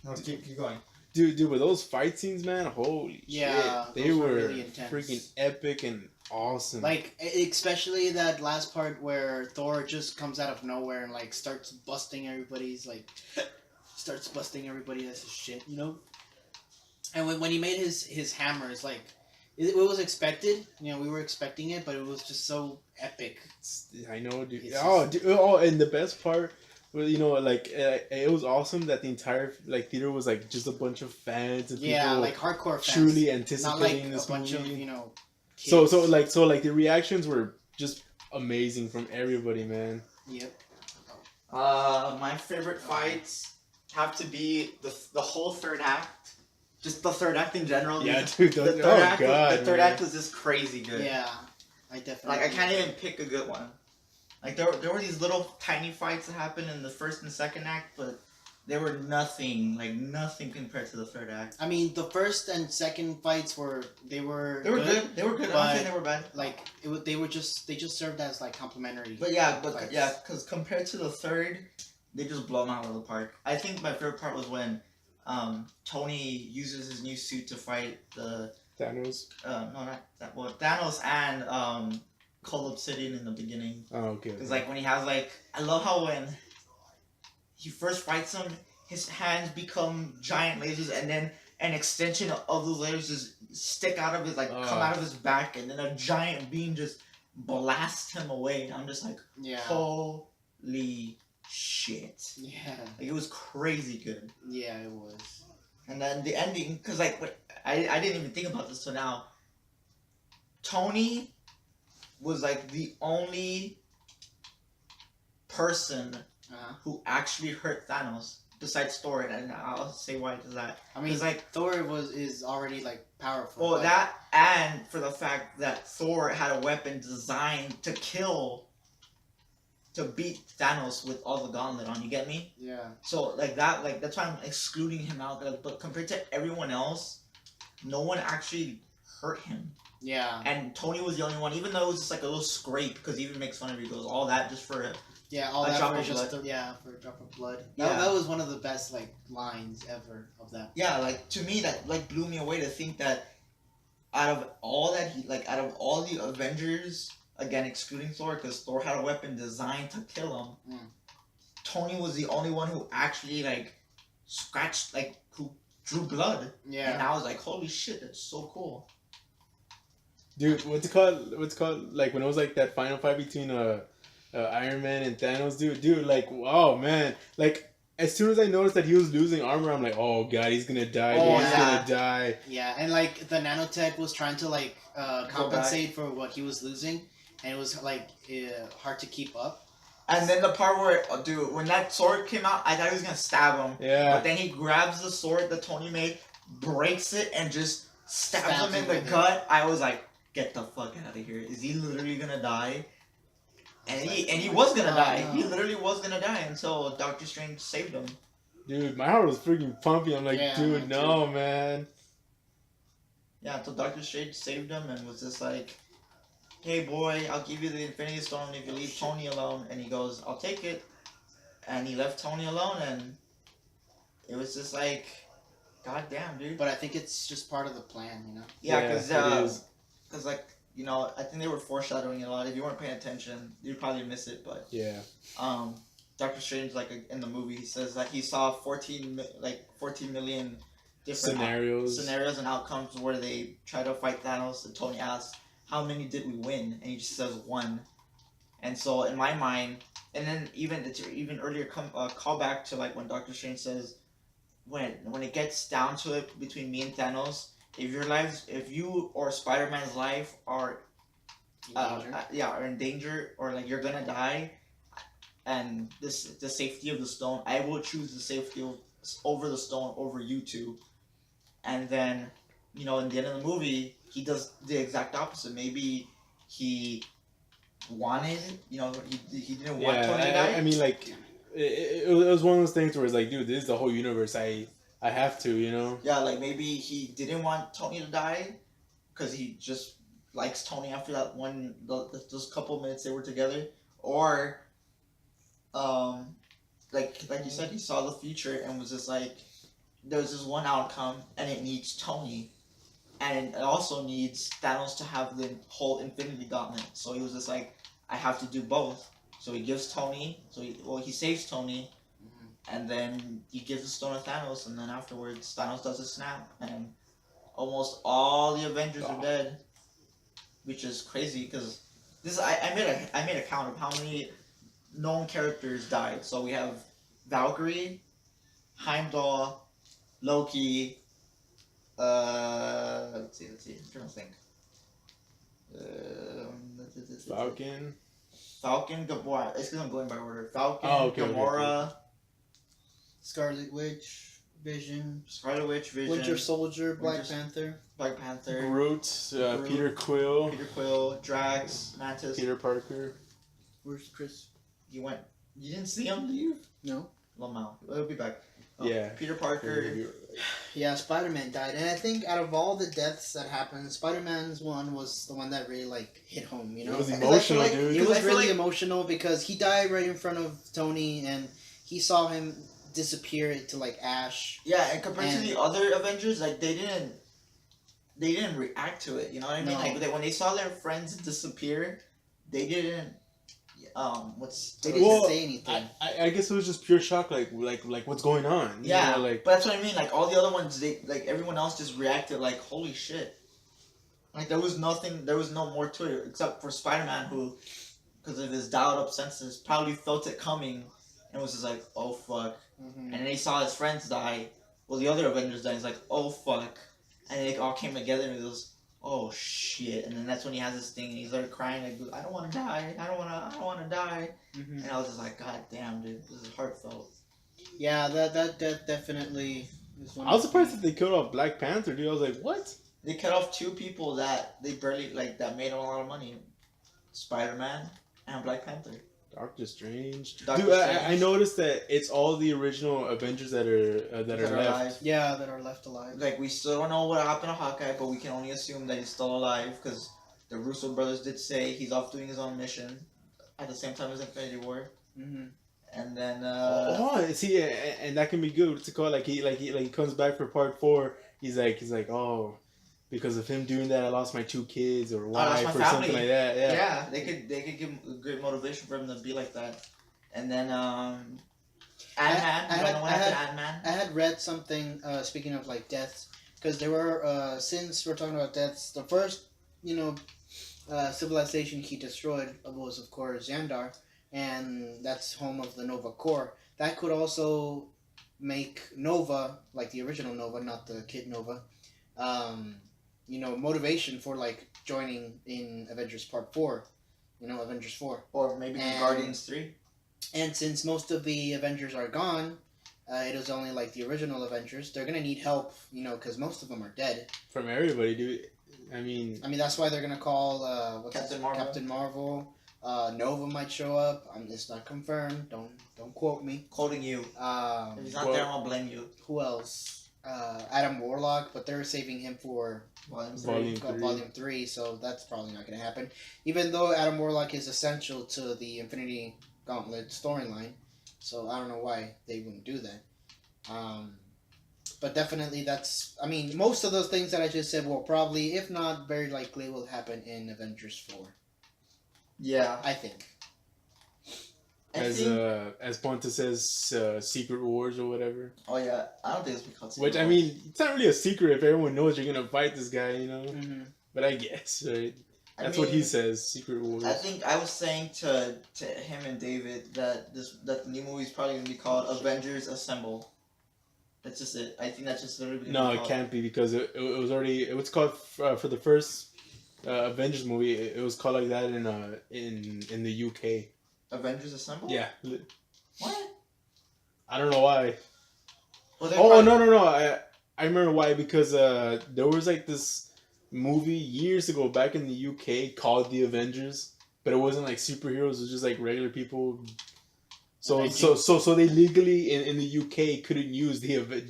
No, keep going. dude, but those fight scenes, man, holy Yeah, shit, they those were were really intense. freaking epic and awesome. like especially that last part where Thor just comes out of nowhere and like starts busting everybody's shit, you know. And when he made his hammers, like it was expected, you know, we were expecting it, but it was just so epic. I know, dude. It's And the best part, well, you know, like it was awesome that the entire like theater was like just a bunch of fans and Yeah, people like hardcore fans, truly not anticipating like this a bunch movie. of, you know. So Kids. like the reactions were just amazing from everybody, man. Yep. My favorite fights have to be the whole third act. Just the third act in general. Yeah, because dude. The third Oh act. god, The third man. act was just crazy good. Yeah, I definitely. Like I can't even pick a good one. Like there were these little tiny fights that happened in the first and second act, but they were nothing compared to the third act. I mean, the first and second fights were good. They were good. They were good. I'm not saying they were bad. Like they just served as like complimentary. But yeah, fights. because compared to the third, they just blow them out of the park. I think my favorite part was when Tony uses his new suit to fight the Thanos. no, not that. Well, Thanos and Cold Obsidian in the beginning. Oh, okay. Because like when he has like, I love how when he first fights him, his hands become giant lasers, and then an extension of those lasers just stick out of his come out of his back, and then a giant beam just blasts him away. And I'm just like, Yeah. holy shit! Yeah. Like it was crazy good. Yeah, it was. And then the ending, because like I didn't even think about this till now. Tony was like the only person who actually hurt Thanos besides Thor, and I'll say why does that. I mean, It's like Thor is already like powerful. well but- that, and for the fact that Thor had a weapon designed to beat Thanos with all the gauntlet on. You get me? Yeah. So like that's why I'm excluding him out. But compared to everyone else, no one actually hurt him. Yeah. And Tony was the only one, even though it was just like a little scrape, because he even makes fun of it. He goes, all that just for Yeah, all A that drop for of just blood. for a drop of blood. Yeah. That was one of the best like lines ever of that. Yeah, like to me that like blew me away to think that out of all that he like out of all the Avengers, again excluding Thor because Thor had a weapon designed to kill him. Mm. Tony was the only one who actually like scratched like who drew blood, and Yeah. I was like, holy shit, that's so cool. Dude, what's it called? What's it called? Like when it was like that final fight between Iron Man and Thanos, dude, like wow, man, like as soon as I noticed that he was losing armor, I'm like, oh god, he's gonna die, Oh, he's yeah. gonna die. Yeah, and like the nanotech was trying to like compensate for what he was losing, and it was like hard to keep up. And then the part where, dude, when that sword came out, I thought he was gonna stab him. Yeah, But then he grabs the sword that Tony made, breaks it, and just stabs Stabs him in him the with it. gut. I was like, get the fuck out of here. Is he literally gonna die? And he was gonna Oh, die. no. He literally was gonna die until Doctor Strange saved him. dude, my heart was freaking pumping. I'm like, Yeah, dude, mine no, man. Yeah, until Doctor Strange saved him and was just like, hey boy, I'll give you the Infinity Stone if you leave Tony alone. And he goes, I'll take it. And he left Tony alone, and it was just like, god damn, dude. But I think it's just part of the plan, you know. Yeah, Yeah, it is. because like you know, I think they were foreshadowing it a lot. If you weren't paying attention, you'd probably miss it. But Yeah, Doctor Strange, like in the movie, he says that he saw 14 million different scenarios and outcomes where they try to fight Thanos. And Tony asks, "How many did we win?" And he just says one. And so in my mind, and then even earlier callback to like when Doctor Strange says, when it gets down to it between me and Thanos, if you or Spider-Man's life are are in danger or like you're gonna die, and the safety of the stone, I will choose the safety over the stone over you two. And then, you know, in the end of the movie, he does the exact opposite. Maybe he wanted, you know, he didn't want Tony to die. I mean, like, it was one of those things where it's like, dude, this is the whole universe. I have to, you know. Yeah, like maybe he didn't want Tony to die because he just likes Tony after that those couple minutes they were together, or like you said, he saw the future and was just like, there's this one outcome and it needs Tony, and it also needs Thanos to have the whole Infinity Gauntlet. So he was just like, I have to do both. So he gives Tony, he saves Tony, and then he gives the stone to Thanos, and then afterwards Thanos does a snap, and almost all the Avengers are dead, which is crazy because I made a count of how many known characters died. So we have Valkyrie, Heimdall, Loki. Let's see. I'm trying to think. Falcon, Gamora. It's because I'm going by order. Falcon, Gamora, Scarlet Witch, Vision, Scarlet Witch, Vision, Winter Soldier, Black Winter- Panther. Black Panther, Groot, Groot, Peter Quill, Peter Quill, Drax, Mantis. Peter Parker. Where's Chris? You didn't see him, did you? No. Lamau. He'll be back. Yeah. Peter Parker. Yeah, Spider-Man died, and I think out of all the deaths that happened, Spider-Man's one was the one that really like hit home. You know, It was I feel emotional, like- dude. It Because was I feel really like- emotional because he died right in front of Tony, and he saw him disappear into like ash. Yeah, and compared to And- the other Avengers, like they didn't react to it. You know what I mean? No. Like when they saw their friends disappear, they didn't. They didn't Well, say anything. I guess it was just pure shock, like what's going on? You Yeah, know, like but that's what I mean. Like all the other ones, everyone else just reacted like, "Holy shit!" Like there was no more to it except for Spider-Man, who, because of his dialed-up senses, probably felt it coming, and was just like, "Oh fuck!" Mhm. And then he saw his friends die. Well, the other Avengers died. He's like, "Oh fuck!" And they all came together, and he goes, "Oh shit!" And then that's when he has this thing, and he started crying like, "I don't want to die. I don't want to die." Mhm. And I was just like, "God damn, dude, this is heartfelt." Yeah, that definitely is one. I was surprised that they killed off Black Panther, dude. I was like, what? They cut off two people that they barely that made a lot of money: Spider-Man and Black Panther. Doctor Strange. Doctor Dude, Strange. I noticed that it's all the original Avengers that are left. alive. Yeah, that are left alive. Like we still don't know what happened to Hawkeye, but we can only assume that he's still alive because the Russo brothers did say he's off doing his own mission at the same time as Infinity War. Mhm. And then see, and that can be good. What's it called? Like he comes back for part 4. He's like, oh, because of him doing that, I lost my 2 kids or lost wife my or family. something like that. Yeah. yeah, they could give him a great motivation for him to be like that. And then Ant-Man. You don't know what happened to Ant-Man? I had read something. Speaking of like deaths, because there were since we're talking about deaths, the first civilization he destroyed was of course Xandar, and that's home of the Nova Corps. That could also make Nova, like the original Nova, not the kid Nova, motivation for like joining in Avengers Part 4, Avengers 4. Or maybe And- Guardians 3. And since most of the Avengers are gone, it was only like the original Avengers. They're gonna need help, because most of them are dead. From everybody, dude. I mean, That's why they're gonna call Captain Marvel. Captain Marvel. Nova might show up. It's not confirmed. Don't quote me. Quoting you. If he's not Well- there, I'll blame you. Who else? Adam Warlock, but they're saving him for Volume 3. Volume 3, so that's probably not gonna happen. Even though Adam Warlock is essential to the Infinity Gauntlet storyline, so I don't know why they wouldn't do that. But definitely most of those things that I just said will probably, if not very likely, will happen in Avengers 4. Yeah. I think. as Ponta says, Secret Wars or whatever. Oh yeah, I don't think it's because. Which I mean, it's not really a secret if everyone knows you're gonna fight this guy, Mm-hmm. But I guess, right? That's what he says. Secret Wars. I think I was saying to him and David that the new movie is probably gonna be called Avengers Assemble. That's just it. I think that's just literally. No, it can't be because it was already. It was called for the first Avengers movie. It was called like that in the UK. Avengers Assemble. Yeah. What? I don't know why. Well, they're Oh probably- no! I remember why, because there was like this movie years ago back in the UK called The Avengers, but it wasn't like superheroes. It was just like regular people. So they legally in the UK couldn't use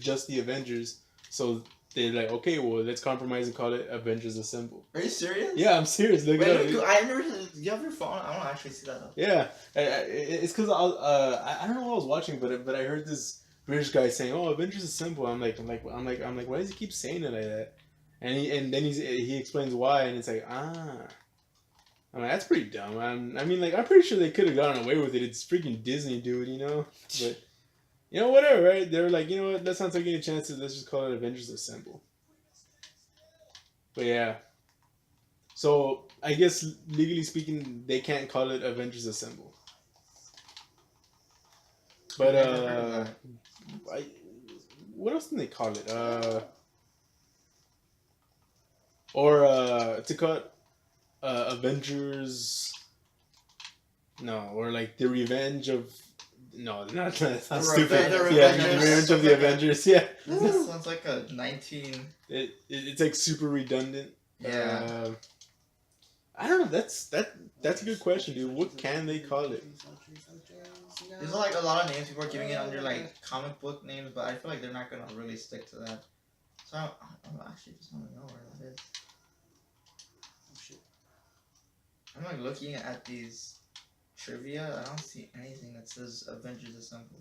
just the Avengers. So they're like, okay, well, let's compromise and call it Avengers Assemble. Are you serious? Yeah, I'm serious. Look it up. I never. You have your phone? I don't actually see that. Up. Yeah, it's because I don't know what I was watching, but I heard this British guy saying, "Oh, Avengers Assemble." I'm like, why does he keep saying it like that? And then he explains why, and it's like, I'm like, that's pretty dumb. I mean, like, I'm pretty sure they could have gotten away with it. It's freaking Disney, dude, But whatever, right? They were like, you know what? Let's not take any chances. Let's just call it Avengers Assemble. But yeah. So I guess legally speaking, they can't call it Avengers Assemble. But what else can they call it? To call it Avengers. No, or like the Revenge of. No, not that's not stupid. Revenge- Yeah, Avengers. the Revenge of the Avengers. Yeah, That sounds like a 19. it's like super redundant. Yeah. I don't know. That's a good question, dude. What can they call it? There's like a lot of names people are giving it under like comic book names, but I feel like they're not gonna really stick to that. So I'm actually just want to know where that is. Oh, shit. I'm like looking at these trivia. I don't see anything that says Avengers Assemble.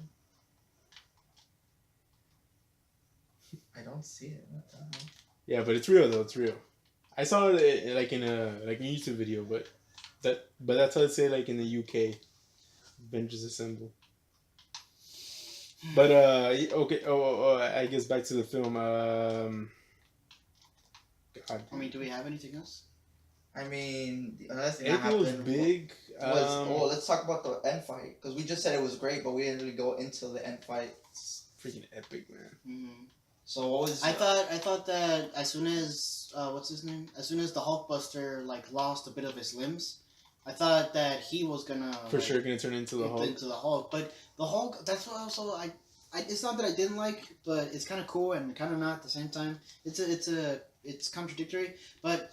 I don't see it. What the hell? Yeah, but it's real though. It's real. I saw it like in a YouTube video, but that's how they say like in the UK, Avengers Assemble. But okay. Oh, I guess back to the film. God. Do we have anything else? I mean, another thing that April was happened big. was let's talk about the end fight because we just said it was great, but we didn't really go into the end fight. It's freaking epic, man. Mm-hmm. So what was? I thought that as soon as what's his name? As soon as the Hulkbuster like lost a bit of his limbs, I thought that he was gonna For sure, gonna turn into the Hulk. Into the Hulk, but the Hulk. That's what also I. It's not that I didn't like, but it's kind of cool and kind of not at the same time. It's contradictory, but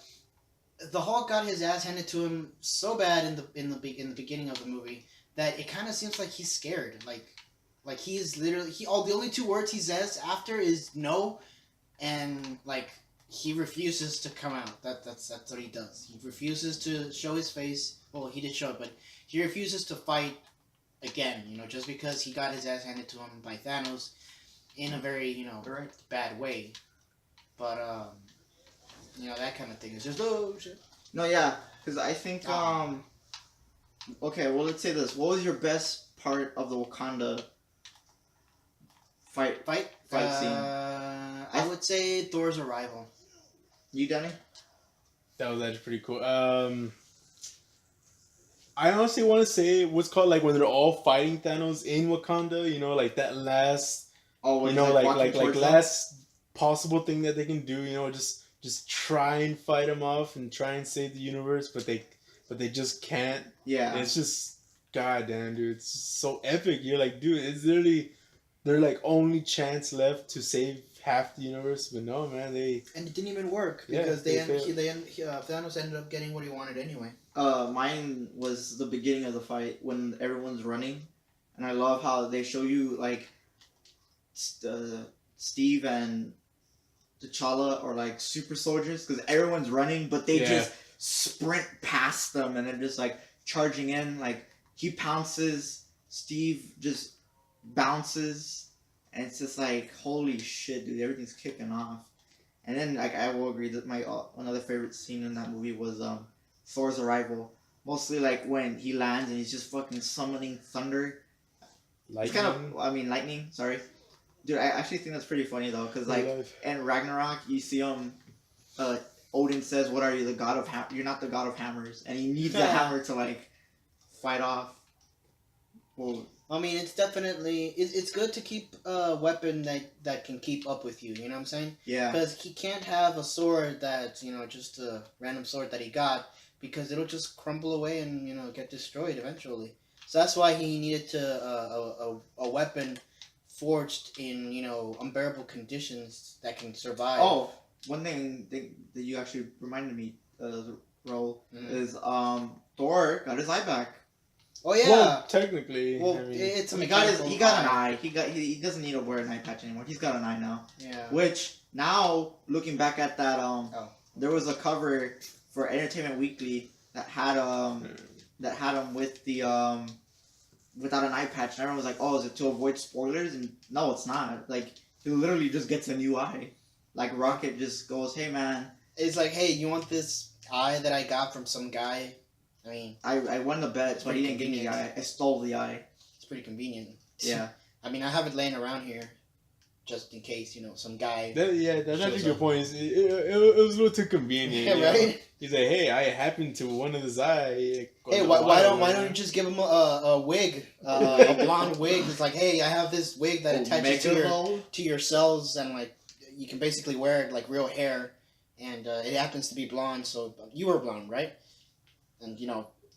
the Hulk got his ass handed to him so bad in the beginning of the movie that it kind of seems like he's scared. Like he's literally the only two words he says after is no, and like he refuses to come out. That's what he does. He refuses to show his face. Well, he did show it, but he refuses to fight again, just because he got his ass handed to him by Thanos in a very, Right. bad way. But, that kind of thing is just, oh, shit. No, yeah, because I think okay, well, let's say this. What was your best part of the Wakanda fight scene? I would say Thor's arrival. You, Danny? That was actually pretty cool. I honestly want to say what's called like when they're all fighting Thanos in Wakanda. Like that last, Oh, when he's, like walking towards them? last possible thing that they can do. Just try and fight him off and try and save the universe, but they just can't. Yeah. And it's just goddamn, dude. It's so epic. You're like, dude, it's literally their like only chance left to save half the universe, but no, man, And it didn't even work Yeah, because they Thanos ended up getting what he wanted anyway. Mine was the beginning of the fight when everyone's running, and I love how they show you like Steve and T'Challa are like super soldiers because everyone's running, but they Yeah. just sprint past them and they're just like charging in. Like he pounces, Steve just bounces, and it's just like holy shit, dude! Everything's kicking off. And then like I will agree that my another favorite scene in that movie was Thor's arrival. Mostly like when he lands and he's just fucking summoning thunder. It's kind of lightning. Sorry, dude. I actually think that's pretty funny though, because like in Ragnarok, you see him. Odin says, "What are you, the god of You're not the god of hammers," and he needs a hammer to like fight off. Well, I mean, it's definitely it's good to keep a weapon that can keep up with you. You know what I'm saying? yeah, Because he can't have a sword that's just a random sword that he got, because it'll just crumble away and get destroyed eventually. So that's why he needed a weapon forged in unbearable conditions that can survive. Oh, one thing that you actually reminded me, Raul, is Thor got his eye back. Oh yeah. Well, technically, Well, I mean, it's a He mechanical got an eye. eye. He doesn't need to wear an eye patch anymore. He's got an eye now. Yeah. Which now, looking back at that, there was a cover for Entertainment Weekly that had him with the without an eye patch, and everyone was like, "Oh, is it to avoid spoilers?" And no, it's not. Like he literally just gets a new eye. Like Rocket just goes, "Hey man, It's like, hey, you want this eye that I got from some guy? I mean, I won the bet, but he didn't give me the eye. I stole the eye." it's pretty convenient. Yeah. I mean, I have it laying around here, just in case some guy. that's actually shows a good up. point. It was a little too convenient. Yeah, you know? right. He's like, hey, I happened to one of his eye. Hey, why don't you just give him a wig, a blonde wig? It's like, hey, I have this wig that attaches to your cells, and like you can basically wear it like real hair, and it happens to be blonde. So you were blonde, right? And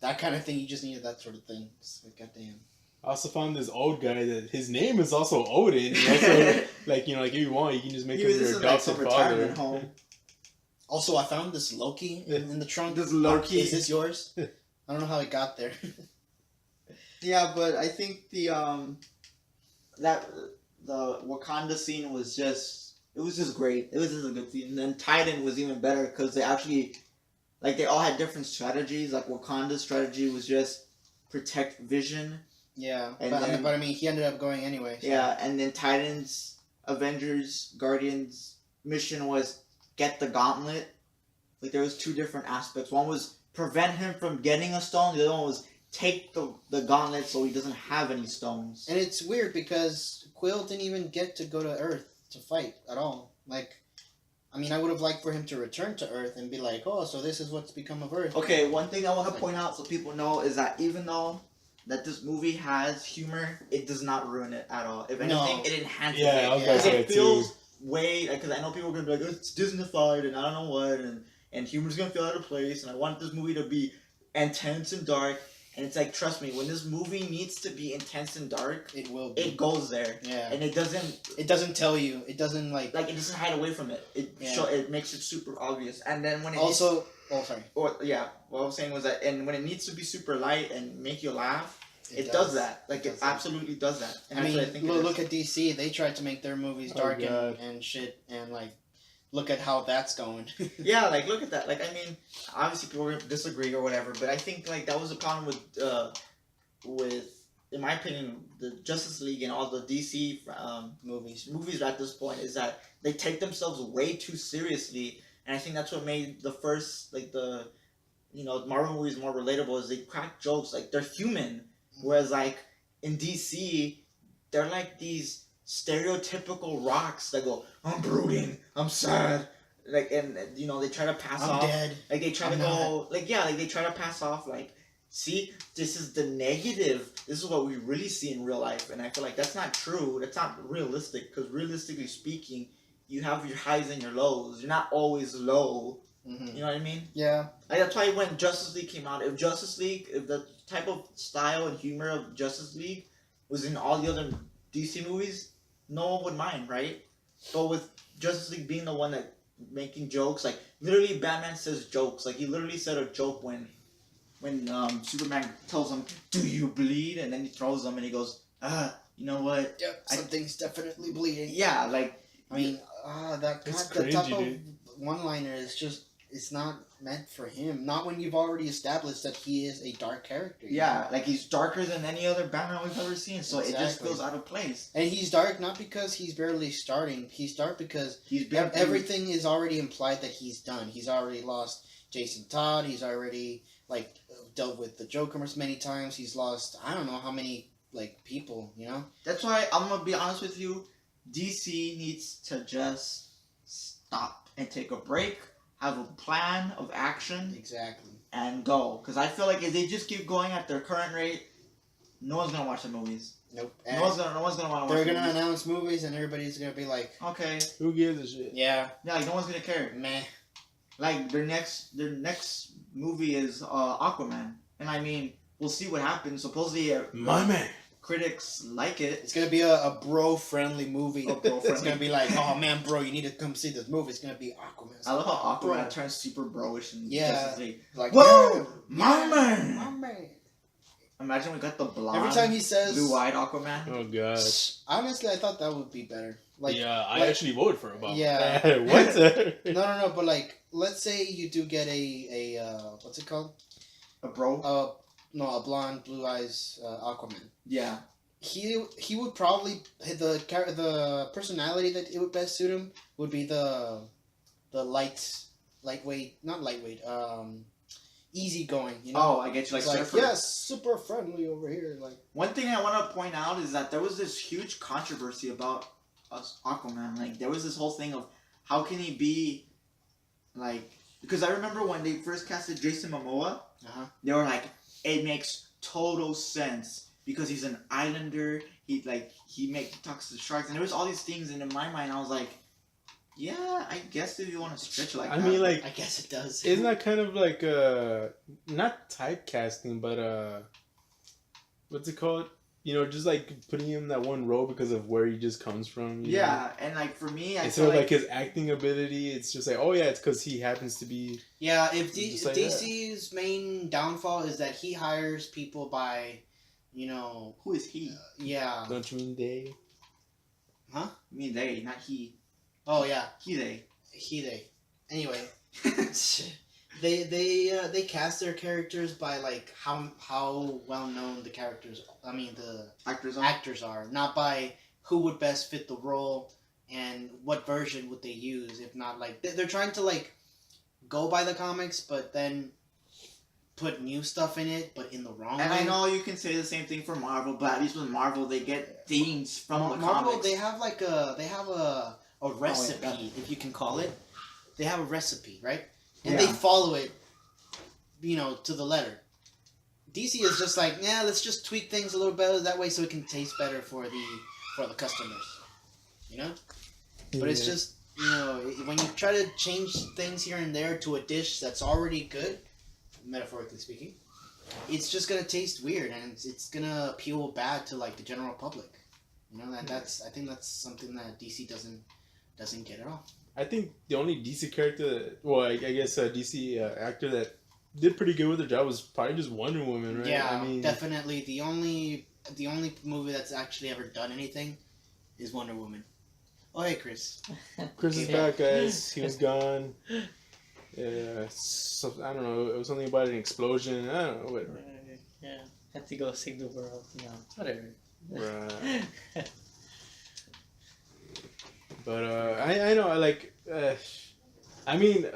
that kind of thing. You just needed that sort of thing. So, goddamn. I also found this old guy that his name is also Odin. So, like if you want, you can just make him your adopted father. Home. Also, I found this Loki in the trunk. This Loki. Is this yours? I don't know how it got there. Yeah, but I think the Wakanda scene was just great. It was just a good scene. And then Titan was even better because they actually they all had different strategies. Like Wakanda's strategy was just protect Vision. Yeah, And but then- I mean, he ended up going anyway. So. Yeah, and then Titan's Avengers Guardians mission was get the gauntlet. Like there was two different aspects. One was prevent him from getting a stone. The other one was take the gauntlet so he doesn't have any stones. And it's weird because Quill didn't even get to go to Earth to fight at all. Like, I mean, I would have liked for him to return to Earth and be like, oh, so this is what's become of Earth. Okay, one thing I want to point out so people know is that even though that this movie has humor, it does not ruin it at all. If anything, No. it enhances Yeah, it. I was gonna say It that feels too. way, because I know people are going to be like, oh, it's Disney-fied and I don't know what, and humor's going to feel out of place, and I want this movie to be intense and dark, and it's like, trust me, when this movie needs to be intense and dark, It will be. it goes there. Yeah. And it doesn't tell you. It doesn't, like... it doesn't hide away from it. It makes it super obvious. And then when it Also... Oh, sorry. what I was saying was that, and when it needs to be super light and make you laugh, it does that. Like, it absolutely does that. And I that's mean, what I think it look is. at DC. They tried to make their movies Oh, dark God. and shit, and like, look at how that's going. Yeah, like, look at that. Like, I mean, obviously people are going to disagree or whatever, but I think, like, that was the problem with in my opinion, the Justice League and all the DC movies at this point is that they take themselves way too seriously, and I think that's what made the first Marvel movies more relatable. Is they crack jokes, like they're human, whereas like in DC, they're like these stereotypical rocks that go, I'm brooding, I'm sad, like, and they try to pass I'm off, dead. like they try I'm to go, like they try to pass off like, see, this is the negative. This is what we really see in real life, and I feel like that's not true. That's not realistic, because realistically speaking, you have your highs and your lows. You're not always low. Mm-hmm. You know what I mean? Yeah. Like, that's why when Justice League came out, if the type of style and humor of Justice League was in all the other DC movies, no one would mind, right? But with Justice League being the one that making jokes, like literally Batman says jokes. Like he literally said a joke when Superman tells him, "Do you bleed?" and then he throws him and he goes, you know what? Yep. Something's definitely bleeding. Yeah, like I mean, that It's that type cringy, of dude. one-liner is just, it's not meant for him. Not when you've already established that he is a dark character. you yeah, know? like he's darker than any other Batman we've ever seen. So it just Exactly. feels out of place. And he's dark not because he's barely starting. He's dark because He's been everything is already implied that he's done. He's already lost Jason Todd. He's already dealt with the Joker many times. He's lost I don't know how many people. That's why I'm gonna be honest with you. DC needs to just stop and take a break, have a plan of action, Exactly. and go. Because I feel like if they just keep going at their current rate, no one's gonna watch the movies. Nope. No one's gonna want to watch. They're the gonna movies. announce movies and everybody's gonna be like, Okay. Who gives a shit? yeah, Yeah, like no one's gonna care. meh. Like their next movie is Aquaman, and I mean we'll see what happens. Supposedly, My man. critics like it. It's gonna be a bro-friendly movie. A bro-friendly. It's gonna be like, oh man, bro, you need to come see this movie. It's gonna be Aquaman. I love how Aquaman Bro. turns super bro-ish and Yeah. Justice League. Like, Whoa, yeah, my man! my man. Imagine we got the blonde, Every time he says, blue-eyed Aquaman. Oh god. honestly, I thought that would be better. Yeah, I like- actually voted for Obama. Yeah. What? No, but let's say you do get a what's it called? A bro. A blonde, blue eyes Aquaman. Yeah. He would probably the personality that it would best suit him would be the lightweight, not lightweight, easygoing. Oh, I get you. Like It's surfer. yes, super friendly over here. Like One thing I want to point out is that there was this huge controversy about Aquaman. Like there was this whole thing of how can he be like, because I remember when they first casted Jason Momoa, they were like, it makes total sense because he's an islander. He talks to sharks, and there was all these things, and in my mind I was like, yeah, I guess if you want to stretch it like I that. mean, like, I guess it does. isn't that kind of like not typecasting, but what's it called? Just like putting him in that one role because of where he just comes from. you know? Yeah, and like for me, I Instead feel of like his acting ability, it's just like, oh yeah, it's because he happens to be. Yeah, if Just like DC's main downfall is that he hires people by, who is he? yeah. Don't you mean they? I mean they, not he. Oh yeah, They. they. Anyway, they cast their characters by how well known the the Actors. actors are, not by who would best fit the role and what version would they use. If not, they're trying to go by the comics, but then put new stuff in it, but in the wrong And way. I know you can say the same thing for Marvel, but at least with Marvel, they get themes from the Marvel, comics. they have a recipe, yeah. if you can call it. They have a recipe, right? And Yeah. they follow it, to the letter. DC is just like, yeah, let's just tweak things a little better that way so it can taste better for the customers. But it's just, when you try to change things here and there to a dish that's already good, metaphorically speaking, it's just gonna taste weird and it's gonna appeal bad to the general public. I think that's something that DC doesn't get at all. I think the only DC character, I guess DC actor that did pretty good with their job was probably just Wonder Woman, right? Yeah, I mean, definitely the only movie that's actually ever done anything is Wonder Woman. Oh hey Chris. Chris is back, guys. He was gone. Yeah, so, I don't know. It was something about an explosion. I don't know. Whatever. Yeah. had to go save the world. You know, whatever. Right. But I know I mean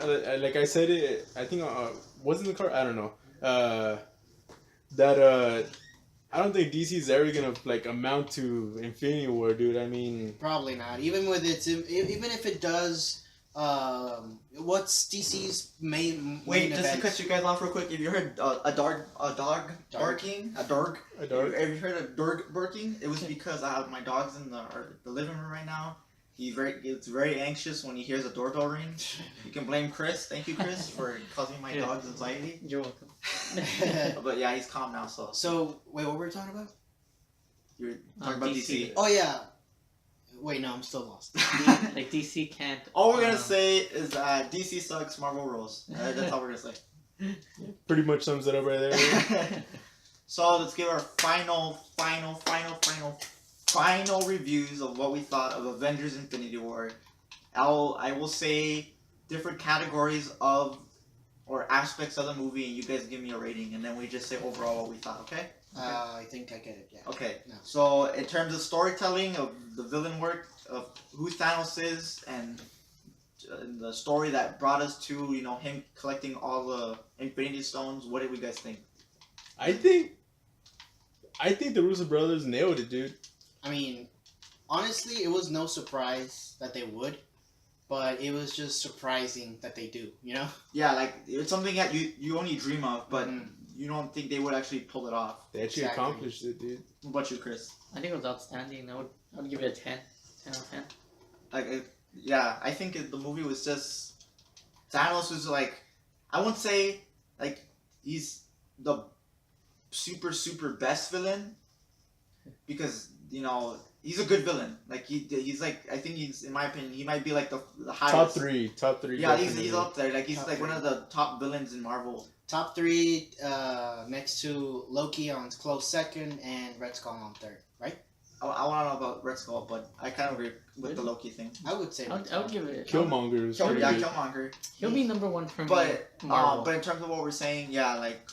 like I said it, I think was in the car, I don't know, that I don't think DC's ever gonna like amount to Infinity War, dude. I mean, Probably not. Even with its, even if it does, what's DC's main Wait, just to event? cut you guys off real quick. Have you heard a dog barking? A dog? a dog. Have you heard a dog barking? It was because I have my dog's in the living room right now. He gets very anxious when he hears a doorbell ring. You can blame Chris. Thank you, Chris, for causing my Yeah. dog's anxiety. You're welcome. But yeah, he's calm now. So So wait, what were we talking about? you're talking about DC. Oh yeah. Wait, no, I'm still lost. Like DC can't. All we're gonna um, say is DC sucks, Marvel rules. That's all we're gonna say. Pretty much sums it up right there. So let's give our final reviews of what we thought of Avengers: Infinity War. I will say different categories of or aspects of the movie, and you guys give me a rating, and then we just say overall what we thought. Okay? I think I get it. Yeah. Okay. No. So in terms of storytelling of the villain work of who Thanos is and the story that brought us to him collecting all the Infinity Stones, what did we guys think? I think the Russo brothers nailed it, dude. I mean, honestly, it was no surprise that they would, but it was just surprising that they do. You know? Yeah, like it's something that you only dream of, but Mhm. you don't think they would actually pull it off. They actually Exactly. accomplished it, dude. What about you, Chris? I think it was outstanding. I would give it a 10. 10 out of 10. Yeah, I think the movie was just Thanos was like, I wouldn't say like he's the super best villain because he's a good villain. Like he's like, I think he's, in my opinion, he might be like the highest. Top three. Yeah, he's definitely. up there. Like he's Top like one three. of the top villains in Marvel. Top 3, next to Loki on close second, and Red Skull on third. Right? I want to know about Red Skull, but I kind of agree with the Loki thing. I would say. I would give it. Killmonger was pretty good. Killmonger. He'll be number 1 for me. But Marvel. but in terms of what we're saying, yeah, like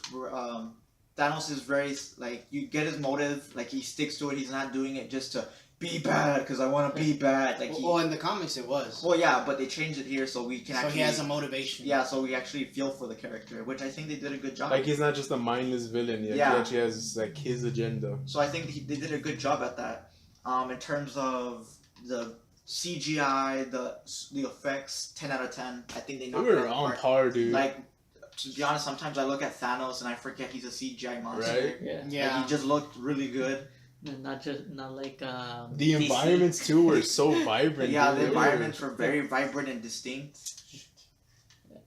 Thanos is very like you get his motive, like he sticks to it. He's not doing it just to be bad because I want to be bad. Like Well, in the comics it was. well, yeah, but they changed it here so we can So actually. he has a motivation. Yeah, so we actually feel for the character, which I think they did a good job. Like he's not just a mindless villain. He Yeah. actually has like his agenda. So I think they did a good job at that. In terms of the CGI, the effects, 10 out of 10. I think they They knocked it were out of the on park. par, dude. Like, to be honest, sometimes I look at Thanos and I forget he's a CGI monster. Right? yeah. Yeah. Like, he just looked really good. And not like The DC. environments too were so vibrant. Yeah, dude. the They were- environments were very vibrant and distinct.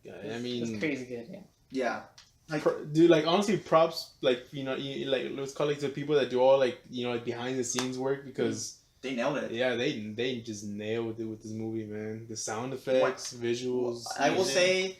I It's mean, crazy good. Yeah. Yeah. Like, dude, like honestly, props, like like let's call it the people that do all like like behind the scenes work because they nailed it. yeah, they just nailed it with this movie, man. The sound effects, visuals. I will music. say,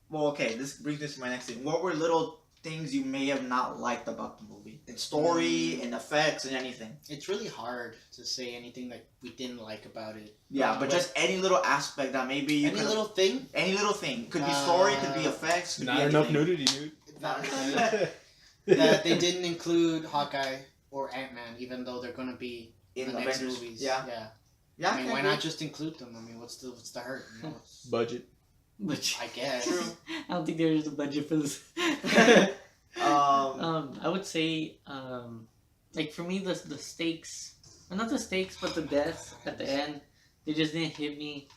well, okay, this brings me to my next thing. What were little things you may have not liked about the movie? In story, in effects, and anything? It's really hard to say anything that we didn't like about it. Yeah, but just any little aspect that maybe you Any could little thing. any little thing. Could be story, could be effects, could Not be enough anything. nudity, dude. Not that they didn't include Hawkeye or Ant-Man, even though they're gonna be In in the next Avengers. movies. Yeah. Yeah. Yeah, I mean, can why agree. not just include them? I mean, what's the hurt? You know, it's- Budget. Which I guess. True. I don't think there's a budget for this. I would say, like for me, the stakes, well, not the stakes, but the deaths at the end, they just didn't hit me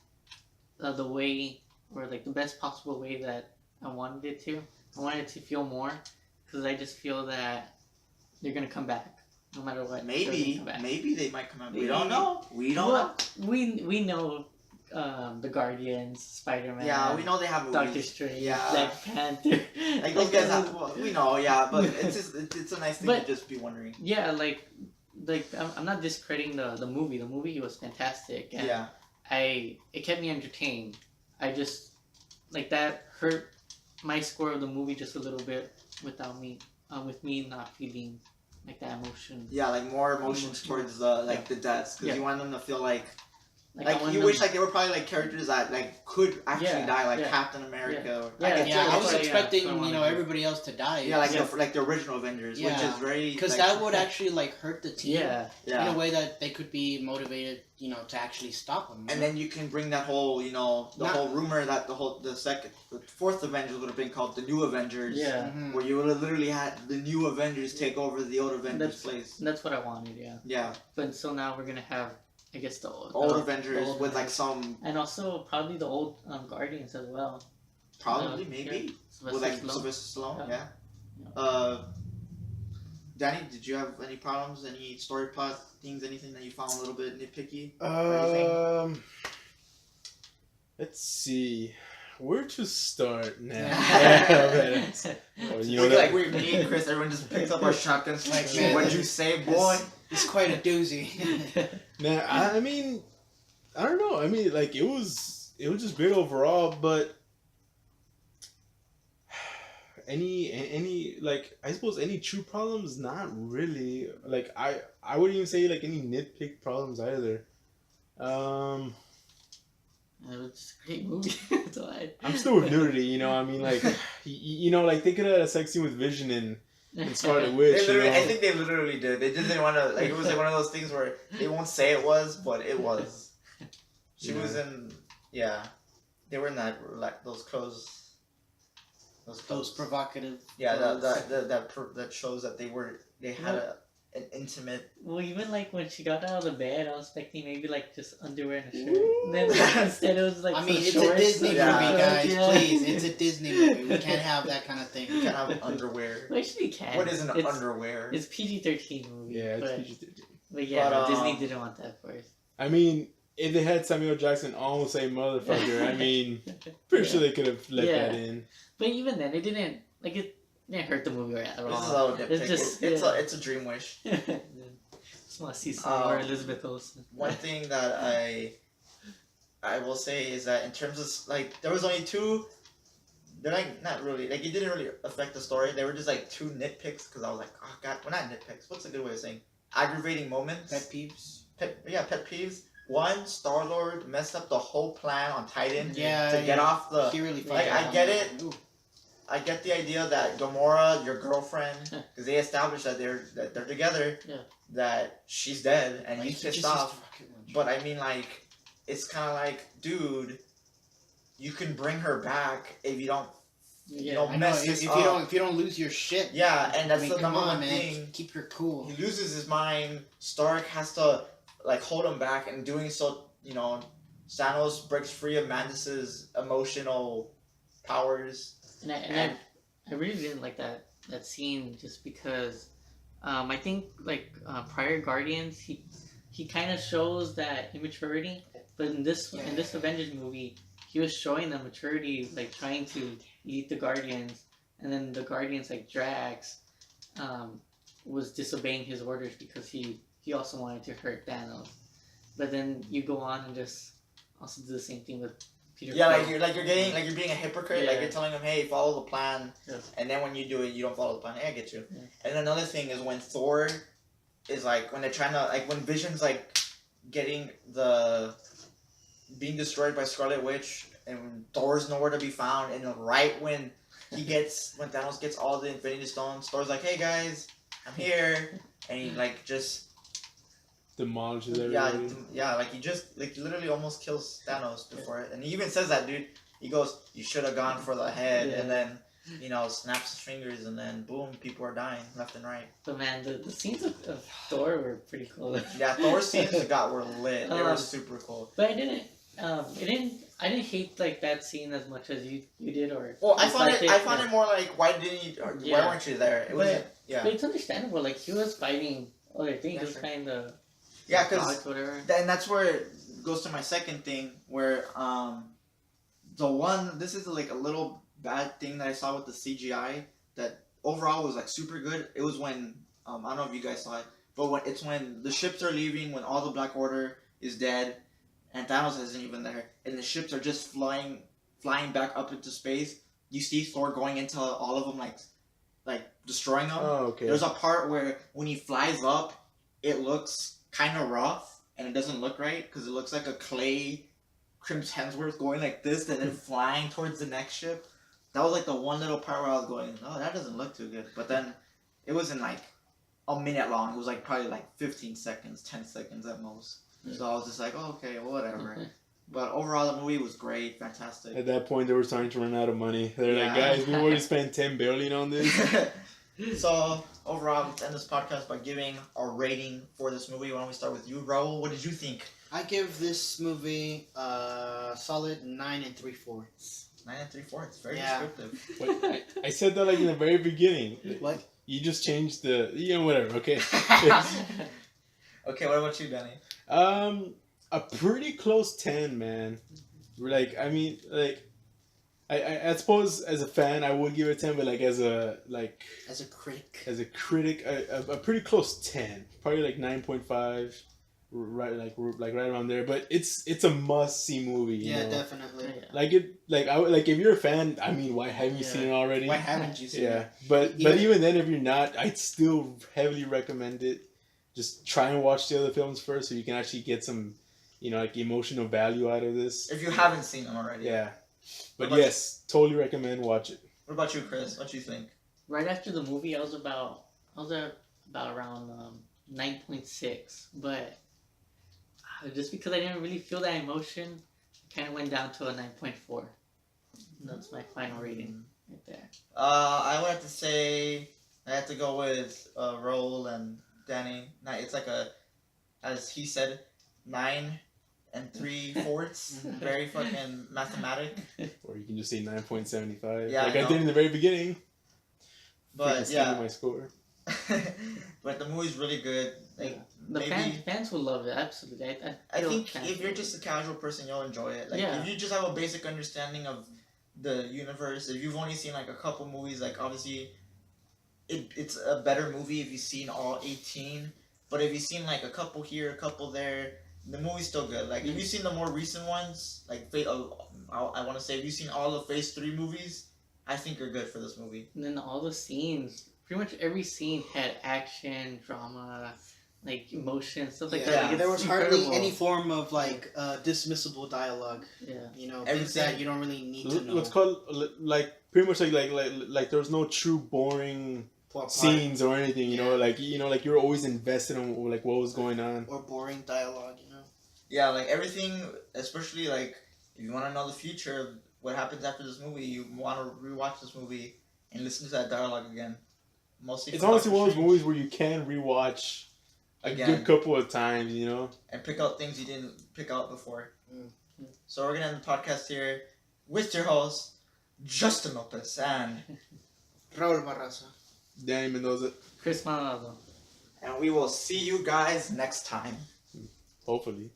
the way, or like the best possible way that I wanted it to. I wanted it to feel more, because I just feel that they're gonna come back, no matter what. They're gonna Maybe come back. they might come out. We Maybe. don't know. We don't know. Well, we know the Guardians, Spider-Man. Yeah, we know they have movies. Doctor Strange, Yeah. Black Panther. Like those guys have. Well, we know, yeah, but it's just it's a nice thing But- to just be wondering. Yeah, like I'm not discrediting the movie. The movie was fantastic, and Yeah. it kept me entertained. I just like that hurt my score of the movie just a little bit without me, with me not feeling like that emotion. Yeah, like more emotions towards the the deaths because Yeah. you want them to feel like Like I want you them- wish like they were probably like characters that like could actually Yeah, die, like yeah. Captain America. Or, Yeah. I, can Yeah, see, I like, was that's what- expecting, that's what I you know, wanna do. everybody else to die. yeah, like Yeah. like the original Avengers, which Yeah. is very Because like, that would actually like hurt the team Yeah. in yeah. a way that they could be motivated, you know, to actually stop them. And then you can bring that whole, you know, the Not- whole rumor that the fourth Avengers would have been called the New Avengers. Yeah. Where you would have literally had the new Avengers take over the old Avengers That's- place. That's what I wanted. Yeah. Yeah, But so now we're gonna have, I guess, the old the Avengers old with like Avengers. some and also probably the old Guardians as well. probably Yeah. maybe Sylvester with like Stallone. Sylvester Stallone. Yeah. Yeah. Danny, did you have any problems? Any story plot things? Anything that you found a little bit nitpicky? Let's see. Where to start now? Yeah, Oh, you know we, that, like we, me and Chris, everyone just picks up our shotguns. Like, man, What'd you say, boy? It's quite a doozy. Nah, I mean, I don't know. I mean, like it was just great overall, but any like I suppose any true problems, not really. Like I wouldn't even say like any nitpick problems either. It was just a great movie. So I'm still with nudity, you know. I mean, like you know, like thinking of a sex scene with Vision and Scarlet Witch. They You literally, know? I think they literally did. They just didn't want to. Like it was like one of those things where they won't say it was, but it was. She was in. Yeah, they were in that like those clothes. Those Those clothes. provocative. Yeah, clothes. that shows that they had an intimate. Well, even like when she got out of the bed, I was expecting maybe like just underwear and a shirt. Ooh. And then instead it was like I mean, some it's shorts. a Disney Yeah. movie, guys. Yeah. Please, it's a Disney movie. We can't have that kind of thing. You can't have underwear. Well, actually, you can. What is an it's, underwear? It's PG-13 movie. Yeah, it's but, PG-13. but yeah, But, Disney didn't want that for us. I mean, if they had Samuel Jackson almost say motherfucker, I mean, pretty sure they could have let Yeah. that in. But even then, it didn't like it didn't hurt the movie at This is a all. little nitpick. It's just It's a dream wish. Just want to see some more Um, Elizabeth Olsen. One thing that I will say is that in terms of like there was only two. They're like not really like it didn't really affect the story. They were just like two nitpicks because I was like, oh god, well not nitpicks. What's a good way of saying aggravating moments? Pet peeves. Pet peeves. One, Star Lord messed up the whole plan on Titan Yeah, to get yeah. off the. He really like, fucked I up. get it. Ooh. I get the idea that Gamora, your girlfriend, because they established that they're together, Yeah. that she's dead and Like, he's he pissed just off. fucking went- But I mean, like, it's kind of like, dude, you can bring her back if you don't. Yeah, don't I know. mess If, this if up. you don't lose your shit. Yeah, and that's I mean, the come number on, one man. thing. Keep your cool. He loses his mind. Stark has to like hold him back, and doing so, you know, Thanos breaks free of Mandus's emotional powers. and I really didn't like that scene just because I think like prior Guardians he kind of shows that immaturity, but in this Avengers movie he was showing the maturity, like trying to eat the Guardians, and then the Guardians like Drax was disobeying his orders because he also wanted to hurt Thanos, but then you go on and just also do the same thing with Peter Yeah, Quill. you're being a hypocrite. Like Yeah. you're telling him, hey, follow the plan, Yeah. and then when you do it, you don't follow the plan. Hey, I get you. Yeah. And another thing is when Thor is like when they're trying to like when Vision's like getting being destroyed by Scarlet Witch, and when Thor's nowhere to be found, and right when when Thanos gets all the Infinity Stones, Thor's like, hey guys, I'm here, and he like just. Demolishes Yeah, everybody. yeah, like he just like literally almost kills Thanos before it, and he even says that, dude. He goes, "You should have gone for the head," Yeah. and then, snaps his fingers, and then boom, people are dying left and right. But man, the scenes of Thor were pretty cool. Yeah, Thor's scenes were lit. They were Um, super cool. But I didn't hate like that scene as much as you did, or. Well, I found disliked it. I found it more like, why didn't you? Why Yeah. weren't you there? It was yeah, But it's understandable. Like he was fighting other things, Yeah, just sure. kind of. yeah, because whatever. and that's where it goes to my second thing, where this is like a little bad thing that I saw with the CGI that overall was like super good. It was when I don't know if you guys saw it, but when the ships are leaving, when all the Black Order is dead, and Thanos isn't even there, and the ships are just flying back up into space. You see Thor going into all of them, like destroying them. Oh, okay. There's a part where when he flies up, it looks kind of rough, and it doesn't look right because it looks like a clay Chris Hemsworth going like this and then flying towards the next ship. That was like the one little part where I was going, oh, that doesn't look too good. But then it wasn't like a minute long. It was like probably like 15 seconds, 10 seconds at most. So I was just like, oh, okay, whatever. But overall, the movie was great, fantastic. At that point, they were starting to run out of money. They're like, Yeah. guys, we already spent $10 billion on this. So overall, let's end this podcast by giving our rating for this movie. Why don't we start with you, Raul? What did you think? I give this movie a solid 9 3/4. 9 3/4. Very Yeah. descriptive. Wait, I said that like in the very beginning. What? You just changed the, whatever. Okay. Okay, what about you, Danny? A pretty close 10, man. Like, I mean, like, I suppose as a fan I would give it a 10, but like as a As a critic. critic, a pretty close 10, probably like 9.5, right, like right around there. But it's a must see movie. You Yeah, know? definitely. Like it, like if you're a fan, I mean, why haven't you Yeah. seen it already? Why haven't you seen Yeah, it? but Even- even then, if you're not, I'd still heavily recommend it. Just try and watch the other films first, so you can actually get some, like emotional value out of this. If you haven't seen them already. Yeah, but What about yes, totally recommend watch it. What about you, Chris? What do you think? Right after the movie, I was about around 9.6, but just because I didn't really feel that emotion, I kind of went down to a 9.4. That's my final rating right there. I would have to say I have to go with Raul and Danny. It's like as he said, 9 3/4. Very fucking mathematic. Or you can just say 9.75. Yeah, like I I know. did in the very beginning. But Freaking stealing yeah, my score. but the movie's really good. Like The maybe fans will love it, absolutely. I feel think fans if you're will just a casual person, you'll enjoy it. Like Yeah. if you just have a basic understanding of the universe, if you've only seen like a couple movies, like obviously it's a better movie if you've seen all 18. But if you've seen like a couple here, a couple there, the movie's still good. Like if you've seen the more recent ones, like I want to say if you've seen all the Phase 3 movies, I think you're good for this movie. And then all the scenes, pretty much every scene had action, drama, like emotion, stuff like Yeah, that. Like, there it's was hardly incredible. any form of like dismissible dialogue. Yeah. Things Everything- that you don't really need to know. Let's call like pretty much like there was no true boring Plot scenes or anything. Yeah. Like you're always invested in like what was going on. or boring dialogue. Yeah, like everything, especially like if you want to know the future of what happens after this movie, you want to rewatch this movie and listen to that dialogue again. Mostly It's for honestly Doctor one of those Strange. movies where you can rewatch a Again. good couple of times. And pick out things you didn't pick out before. Mm. So we're gonna end the podcast here with your host, Justin Lopez, and Raul Barraza. Danny Mendoza, Chris Maldonado. we will see you guys next time. hopefully.